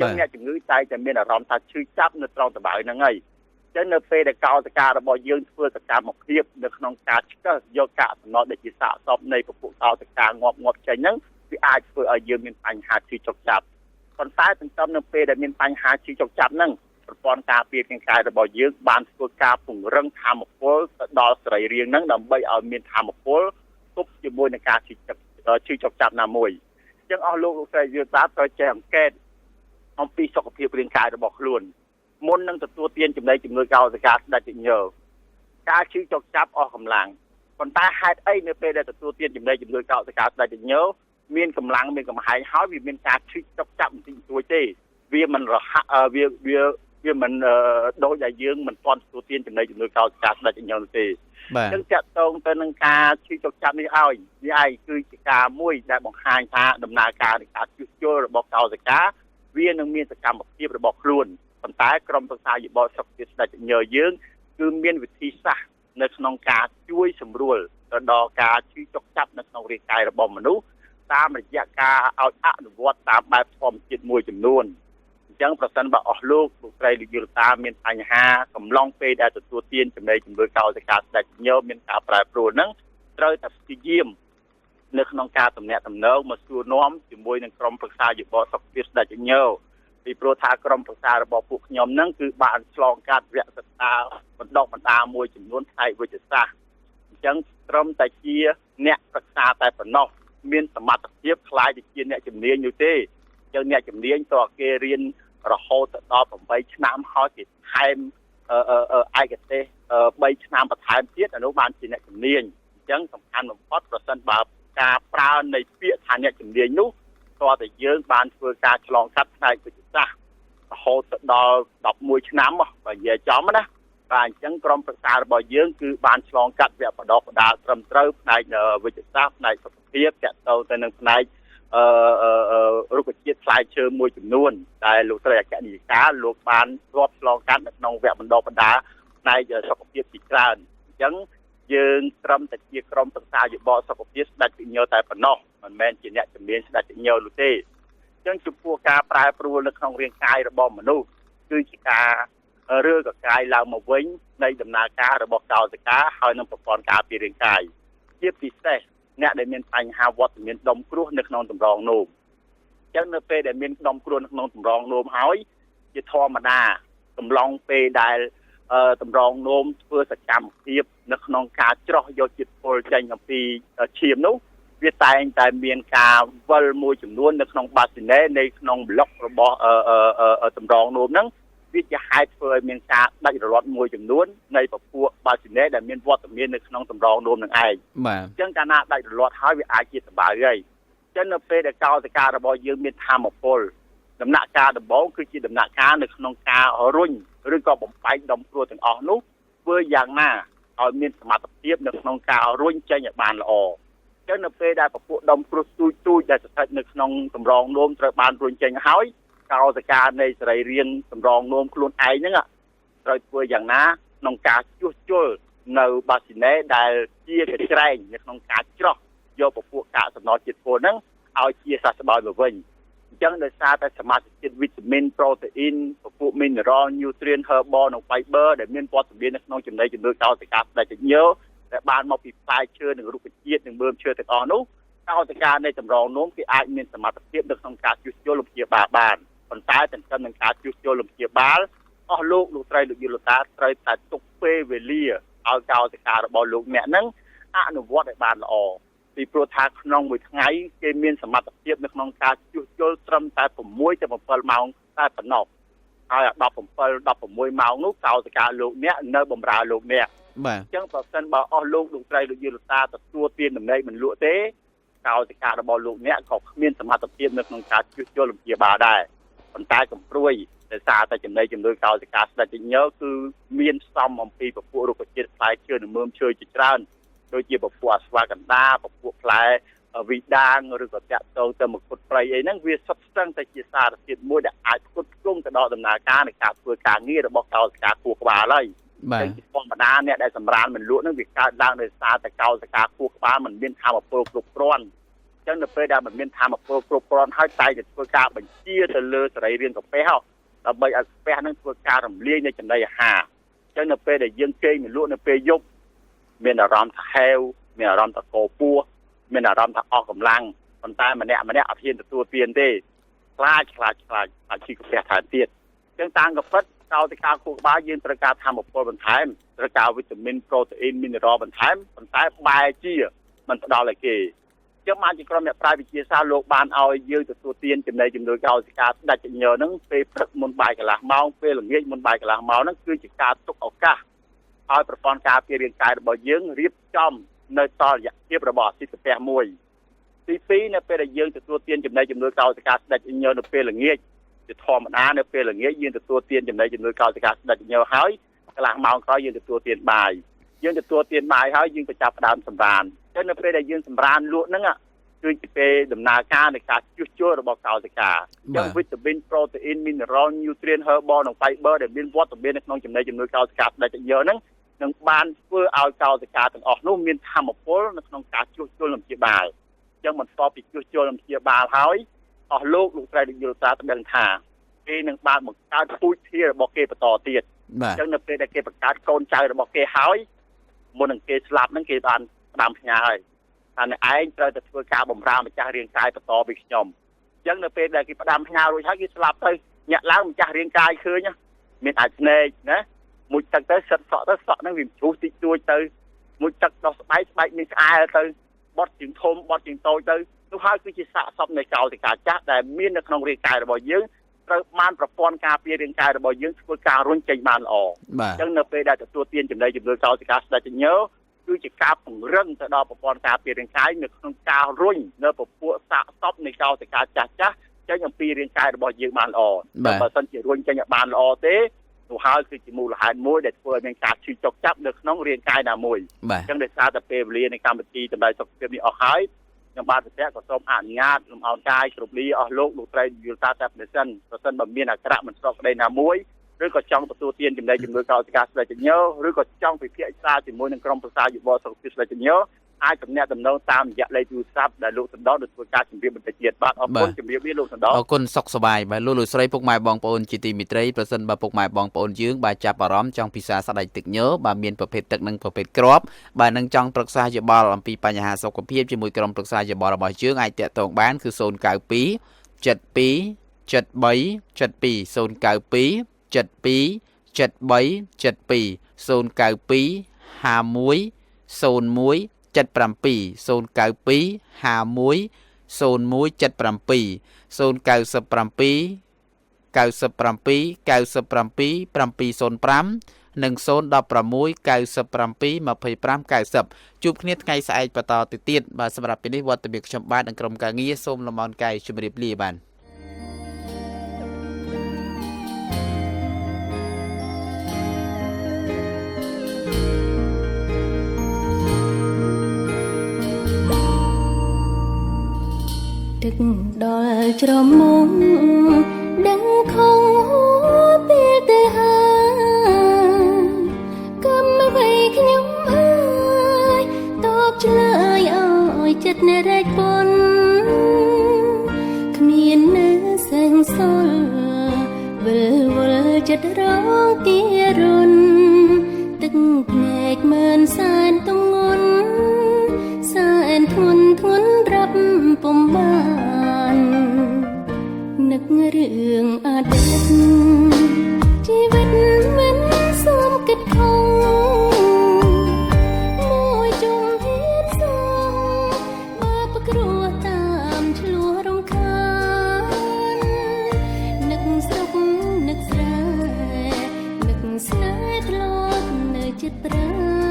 Speaker 2: អញ្ចឹងអ្នកជំងឺតែមានអារម្មណ៍ថាឈឺចាប់នៅត្រង់តបៅហ្នឹងហើយអញ្ចឹងនៅពេលដែលកោសិការបស់យើងធ្វើសកម្មភាពនៅក្នុងការឆ្កឹះយកកាកសំណល់ដែលជាសាកសពនៃពពួកកោសិកាងាប់ចេញហ្នឹងវាអាចធ្វើឲ្យយើងមានបញ្ហាឈឺចុកចាប់ប៉ុន្តែទន្ទឹមនឹងពេលដែលមានបញ្ហាឈឺចុកចាប់ហ្នឹងប្រព័ន្ធការពាររាងកាយរបស់យើងបានធ្វើការពង្រឹងធម៌ពលទៅដល់សរីរាង្គហ្នឹងដើម្បីឲ្យមានធម៌ពលទប់ជាមួយនឹងការឈឺចុកចាប់ណាមួយអញ្ចឹងអស់លោកស្រីយើងត្រូវចេះអង្កេតអំពីសុខភាពរាងកាយរបស់ខ្លួនមុននឹងទទួលទានចំណីជំនួយកោសិកាស្ដេចញើការឈឺចុកចាប់អស់កម្លាំងប៉ុន្តែហេតុអីនៅពេលដែលទទួលទានចំណីជំនួយកោសិកាស្ដេចញើមានកម្លាំងមានកំហែងហើយវាមានការឈឺចុកចាប់បន្តិចបន្តួចទេវាមិនរហ័សវាមិនដូចដែលយើងមិនទាន់ទទួលទានចំណីជំនួយកោសិកាស្ដេចញើទេអញ្ចឹងចាក់តងទៅនឹងការឈឺចុកចាប់នេះឲ្យវាឯងគឺជាការមួយដែលបង្ហាញថាដំណើរការនៃការជួសជុលរបស់កោសិកាវានឹងមានសកម្មភាពរបស់ខ្លួនប៉ុន្តែក្រុមប្រឹក្សាយោបល់សុខភាពស្ដេចញើយើងគឺមានវិធីសាស្ត្រនៅក្នុងការជួយសម្រួលទៅដល់ការឈឺចុកចាប់នៅក្នុងរាងកាយរបស់មនុស្សតាមរយៈការឲ្យអនុវត្តតាមបែបធម្មជាតិមួយចំនួនអញ្ចឹងប្រសិនបើអស់លោកស្រីលោកយល់តាមានបញ្ហាកំឡុងពេលដែលទទួលទានចំណីជំនួយកោសិកាស្ដេចញើមានការប្រែប្រួលហ្នឹងត្រូវតែព្យាយាមនៅក្នុងការទំនាក់ទំនងមកសួរនាំជាមួយនឹងក្រុមប្រឹក្សាយោបល់សុខភាពស្ដេចញើពីព្រោះថាក្រុមប្រឹក្សារបស់ពួកខ្ញុំហ្នឹងគឺបានឆ្លងកាត់វគ្គសិក្សាបណ្ដុះបណ្ដាលមួយចំនួនផ្នែកវិទ្យាសាស្ត្រអញ្ចឹងត្រឹមតែជាអ្នកប្រឹក្សាតែប៉ុណ្ណោះមានសមត្ថភាពខ្លាយទៅជាអ្នកជំនាញនោះទេអញ្ចឹងអ្នកជំនាញតើគេរៀនរហូតដល់8ឆ្នាំហើយគេថែមឯកទេស3ឆ្នាំបន្ថែមទៀតអានោះបានជាអ្នកជំនាញអញ្ចឹងសំខាន់បំផុតប្រសិនបើការប្រើនៃពាក្យថាអ្នកជំនាញនោះតើតែយើងបានធ្វើការឆ្លងកាត់ផ្នែកវិទ្យាសាស្ត្ររហូតដល់11ឆ្នាំបើនិយាយចំណាបាទអញ្ចឹងក្រុមប្រឹក្សារបស់យើងគឺបានឆ្លងកាត់វគ្គបណ្ដុះបណ្ដាលត្រឹមត្រូវផ្នែកវិទ្យាសាស្ត្រផ្នែកសុខភាពតទៅនឹងផ្នែករុក្ខជាតិផ្លែឈើមួយចំនួនដែលលោកស្រីអគ្គនាយិកាលោកបានធ្លាប់ឆ្លងកាត់នៅក្នុងវគ្គបណ្ដុះបណ្ដាលផ្នែកសុខភាពជាច្រើនអញ្ចឹងយើងត្រឹមតែជាក្រុមប្រឹក្សាយោបល់សុខភាពស្ដេចញើតែប៉ុណ្ណោះមិនមែនជាអ្នកជំនាញស្ដេចញើនោះទេអញ្ចឹងចំពោះការប្រែប្រួលនៅក្នុងរាងកាយរបស់មនុស្សគឺជាការរើកកាយឡើងមកវិញនៃដំណើរការរបស់កោសិកាហើយនឹងប្រព័ន្ធការពាររាងកាយជាពិសេសអ្នកដែលមានបញ្ហាវត្តមានដុំគ្រោះនៅក្នុងតម្រងនោមអញ្ចឹងនៅពេលដែលមានដុំគ្រោះនៅក្នុងតម្រងនោមហើយជាធម្មតាកំឡុងពេលដែលតម្រងនោមធ្វើសកម្មភាពនៅក្នុងការច្រោះយកជាតិពុលចេញអំពីឈាមនោះវាតែងតែមានការវិលមួយចំនួននៅក្នុងបាស៊ីណេនៃក្នុងប្លុករបស់តម្រងនោមហ្នឹងវាជាហេតុធ្វើឲ្យមានការដាច់រលាត់មួយចំនួននៃពពួកបាស៊ីណេដែលមានវត្តមាននៅក្នុងតម្រងនោមនឹងឯងបាទអញ្ចឹងកាលណាដាច់រលាត់ហើយវាអាចជាតបៅហើយអញ្ចឹងនៅពេលដែលកោសិការបស់យើងមានធម៌ពលដំណាក់កាលដំបូងគឺជាដំណាក់កាលនៅក្នុងការរុញឬក៏បំបែកដុំគ្រោះទាំងអស់នោះធ្វើយ៉ាងណាឲ្យមានសមត្ថភាពនៅក្នុងការរុញចេញឲ្យបានល្អអញ្ចឹងនៅពេលដែលពពួកដុំគ្រោះទូចដែលស្ថិតនៅក្នុងតម្រងនោមត្រូវបានរុញចេញហើយកោសិកានៃសរីរាង្គតម្រងនោមខ្លួនឯងហ្នឹងត្រូវធ្វើយ៉ាងណាក្នុងការជួសជុលនៅបាស៊ីណេដែលជាកញ្ច្រែងនៅក្នុងការច្រោះយកពពួកកាកសំណល់ជាតិពុលហ្នឹងឲ្យជាសះស្បើយមកវិញអញ្ចឹងដោយសារតែសមាសជាតិវីតាមីនប្រូតេអ៊ីនពព ពួក mineral nutrient herbal និង fiber ដែលមានវត្តមាននៅក្នុងចំណីជំនួយកោសិកាស្ដេចជញ្ញើដែលបានមកពីផ្លែឈើនិងរុក្ខជាតិនិងមើមឈើទាំងអស់នោះកោសិកានៃតម្រងនោមគេអាចមានសមត្ថភាពនៅក្នុងការជួសជុលលំព្យាបាលបានប៉ុន្តែទន្ទឹមនឹងការជួសជុលលំព្យាបាលអស់លោកស្រីលោកយាយលោកតាត្រូវតែទុកពេលវេលាឲ្យកោសិការបស់លោកអ្នកហ្នឹងអនុវត្តឲ្យបានល្អពីព្រោះថាក្នុងមួយថ្ងៃគេមានសមត្ថភាពនៅក្នុងការជួសជុលត្រឹមតែ6ទៅ7ម៉ោងតែប៉ុណ្ណោះហើយ16ម៉ោងនោះកោសិកាលោកអ្នកនៅបម្រើលោកអ្នក
Speaker 1: បាទ
Speaker 2: អញ្ចឹងបើសិនបើអស់លោកស្រីលោកយាយលោកតាទទួលទានដំណេកមិនលក់ទេកោសិការបស់លោកអ្នកក៏គ្មានសមត្ថភាពនៅក្នុងការជួសជុលលំព្យាបាលដែរប៉ុន្តែកំព្រួយដោយសារតែចំណីជំនួយកោសិកាស្ដេចជញ្ញើគឺមានផ្សំអំពីពពួករុក្ខជាតិផ្លែឈើនិងមើមឈើជាច្រើនដូចជាពពួកអស្វាកណ្ដាពពួកផ្លែវីដាងឬក៏តាក់ទងទៅមកគុតព្រៃអីហ្នឹងវាសុទ្ធសឹងតែជាសារធាតុមួយដែលអាចផ្គត់ផ្គង់ទៅដល់ដំណើរការនៃការធ្វើការងាររបស់កោសិកាខួរក្បាលហើយបាទធម្មតាអ្នកដែលសម្រានមិនលក់ហ្នឹងវាកើតឡើងដោយសារតែកោសិកាខួរក្បាលមិនមានធម៌ពលគ្រប់គ្រាន់អញ្ចឹងនៅពេលដែលមិនមានធម៌ពលគ្រប់គ្រាន់ហើយតែធ្វើការបញ្ជាទៅលើសរីរាង្គកាពះដើម្បីឲ្យកាពះហ្នឹងធ្វើការរំលាយនៃចំណីអាហារអញ្ចឹងនៅពេលដែលយើងគេងមិនលក់នៅពេលយប់មានអារម្មណ៍ថាហេវមានអារម្មណ៍ថាកោពោះមានអារម្មណ៍ថាអស់កម្លាំងប៉ុន្តែម្នាក់អត់ហ៊ានទទួលទានទេខ្លាចជីកាពះថែមទៀតអញ្ចឹងតាមកពិតកោសិកាខួរក្បាលយើងត្រូវការធម្មពលបន្ថែមត្រូវការវីតាមីនប្រូតេអ៊ីនមីនេរ៉លបន្ថែមប៉ុន្តែបែរជាមិនផ្ដល់ឲ្យគេចឹងបានជាក្រុមអ្នកប្រាជ្ញវិទ្យាសាស្ត្រលោកបានឲ្យយើងទទួលទានចំណីជំនួយកោសិកាស្ដេចជញ្ញើហ្នឹងពេលព្រឹកមុនបាយកន្លះម៉ោងពេលល្ងាចមុនបាយកន្លះម៉ោងហ្នឹងគឺជាការទុកឱកាសឲ្យប្រព័ន្ធការពាររាងកាយរបស់យើងរៀបចំនៅតរយៈភាពរបស់អាស៊ីតកាពះមួយទី2នៅពេលដែលយើងទទួលទានចំណីជំនួយកោសិកាស្ដេចជញ្ញើនៅពេលល្ងាចជាធម្មតានៅពេលល្ងាចយើងទទួលទានចំណីជំនួយកោសិកាស្ដេចជញ្ញើហើយកន្លះម៉ោងក្រោយយើងទទួលទានបាយហើយយើងក៏ចាប់ផ្ដើមសម្រានចឹងនៅពេលដែលយើងសម្រានលក់ហ្នឹងគឺជាពេលដំណើរការនៃការជួសជុលរបស់កោសិកាចឹងវីតាមីនប្រូតេអ៊ីនមីនេរ៉លញូទ្រីនហឺបលនិង fiber ដែលមានវត្តមាននៅក្នុងចំណីជំនួយកោសិកាស្ដេចជញ្ញើហ្នឹងនឹងបានធ្វើឲ្យកោសិកាទាំងអស់នោះមានធម៌ពលនៅក្នុងការជួសជុលលំព្យាបាលចឹងបន្ទាប់ពីជួសជុលលំព្យាបាលហើយអស់លោកស្រីលោកយល់តាដឹងថាគេនឹងបានបង្កើតពូជធារបស់គេបន្តទៀតចឹងនៅពេលដែលគេបង្កើតកូនចៅរបស់គេហើយមុននឹងគេស្លាប់ហ្នឹងគេបានផ្ដាំផ្ញើហើយថាអ្នកឯងត្រូវតែធ្វើការបម្រើម្ចាស់រាងកាយបន្តពីខ្ញុំអញ្ចឹងនៅពេលដែលគេផ្ដាំផ្ញើរួចហើយគេស្លាប់ទៅញាក់ឡើងម្ចាស់រាងកាយឃើញមានអាចភ្នែកណាមួយទឹកទៅសិតសក់ទៅសក់ហ្នឹងវាជ្រុះតិចតួចទៅមួយទឹកដោះស្បែកមានក្អែលទៅបត់ជើងធំបត់ជើងតូចទៅនោះហើយគឺជាសាកសពនៃកោសិកាចាស់ដែលមាននៅក្នុងរាងកាយរបស់យើងត្រូវបានប្រព័ន្ធការពាររាងកាយរបស់យើងធ្វើការរុញចេញបានល្អអញ្ចឹងនៅពេលដែលទទួលទានចំណីជំនួយកោសិកាស្ដេចជញ្ញើគឺជាការពង្រឹងទៅដល់ប្រព័ន្ធការពាររាងកាយនៅក្នុងការរុញនៅពពួកសាកសពនៃកោសិកាចាស់ចេញអំពីរាងកាយរបស់យើងបានល្អបើមិនជារុញចេញឲ្យបានល្អទេនោះហើយគឺជាមូលហេតុមួយដែលធ្វើឲ្យមានការឈឺចុកចាប់នៅក្នុងរាងកាយណាមួយអញ្ចឹងដោយសារតែពេលវេលានៃកម្មវិធីតម្លៃសុខភាពនេះអស់ហើយខ្ញុំបាទប្រតិក៏សូមអនុញ្ញាតលំអោនកាយគ្រប់លាអស់លោកស្រីយល់តាតែប្រសិនបើមានអាក្រក់មិនស្របក្តីណាមួយឬក៏ចង់ទទួលទានចំណីជំនួយកោសិកាស្ដេចជញ្ញើឬក៏ចង់ពិភាក្សាជាមួយនឹងក្រុមប្រឹក្សាយោបល់សុខភាពស្ដេចជញ្ញើអាចទំនាក់ទំនងតាមរយៈលេខទូរស័ព្ទដែលលោកសណ្ដោនឹងធ្វើការជម្រាបបន្តិចទៀតបាទអរគុណជម្រាបលាលោកសណ្ដោ
Speaker 1: អរគុណសុខសប្បាយបាទលោកស្រីពុកម៉ែបងប្អូនជាទីមេត្រីប្រសិនបើពុកម៉ែបងប្អូនយើងបាទចាប់អារម្មណ៍ចង់ពិសាស្ដេចទឹកញើបាទមានប្រភេទទឹកនិងប្រភេទគ្រាប់បាទនឹងចង់ប្រឹក្សាយោបល់អំពីបញ្ហាសុខភាពជាមួយក្រុមប្រឹក្សាយោបល់របស់យើងអាចតាក់ទងបានគឺ092 72 73 72 092 72 73 092 51 01 77 092 51 0177 097 97 97 705និង016 97 25 90ជួបគ្នាថ្ងៃស្អែកបន្តទៅទៀតបាទសម្រាប់ពេលនេះវត្តមានខ្ញុំបាទនិងក្រុមការងារសូមលំអរកាយជម្រាបលាបាទ
Speaker 5: ទឹកដល់ច្រមុំដឹងខំហួពេលទៅហើយកំអ្វីខ្ញុំហើយតបឆ្លើយឲ្យចិត្តនៅរែកប៉ុនគ្មាននៅសែងសល់វិលវល់ ចិត្តរងគារុនទឹកភ្នែកមើលសែនទំងន់សែនធ្ងន់ធ្ងន់រាប់ពុំបាននឹករឿងអតីតជីវិតមិនសមគិតខំមួយជុំហេតុសំបើប្រគ្រោះតាមឆ្លោះរំខាននឹកស្រុកនឹកស្រែនឹកស្នេហ៍ធ្លាប់នៅចិត្តប្រា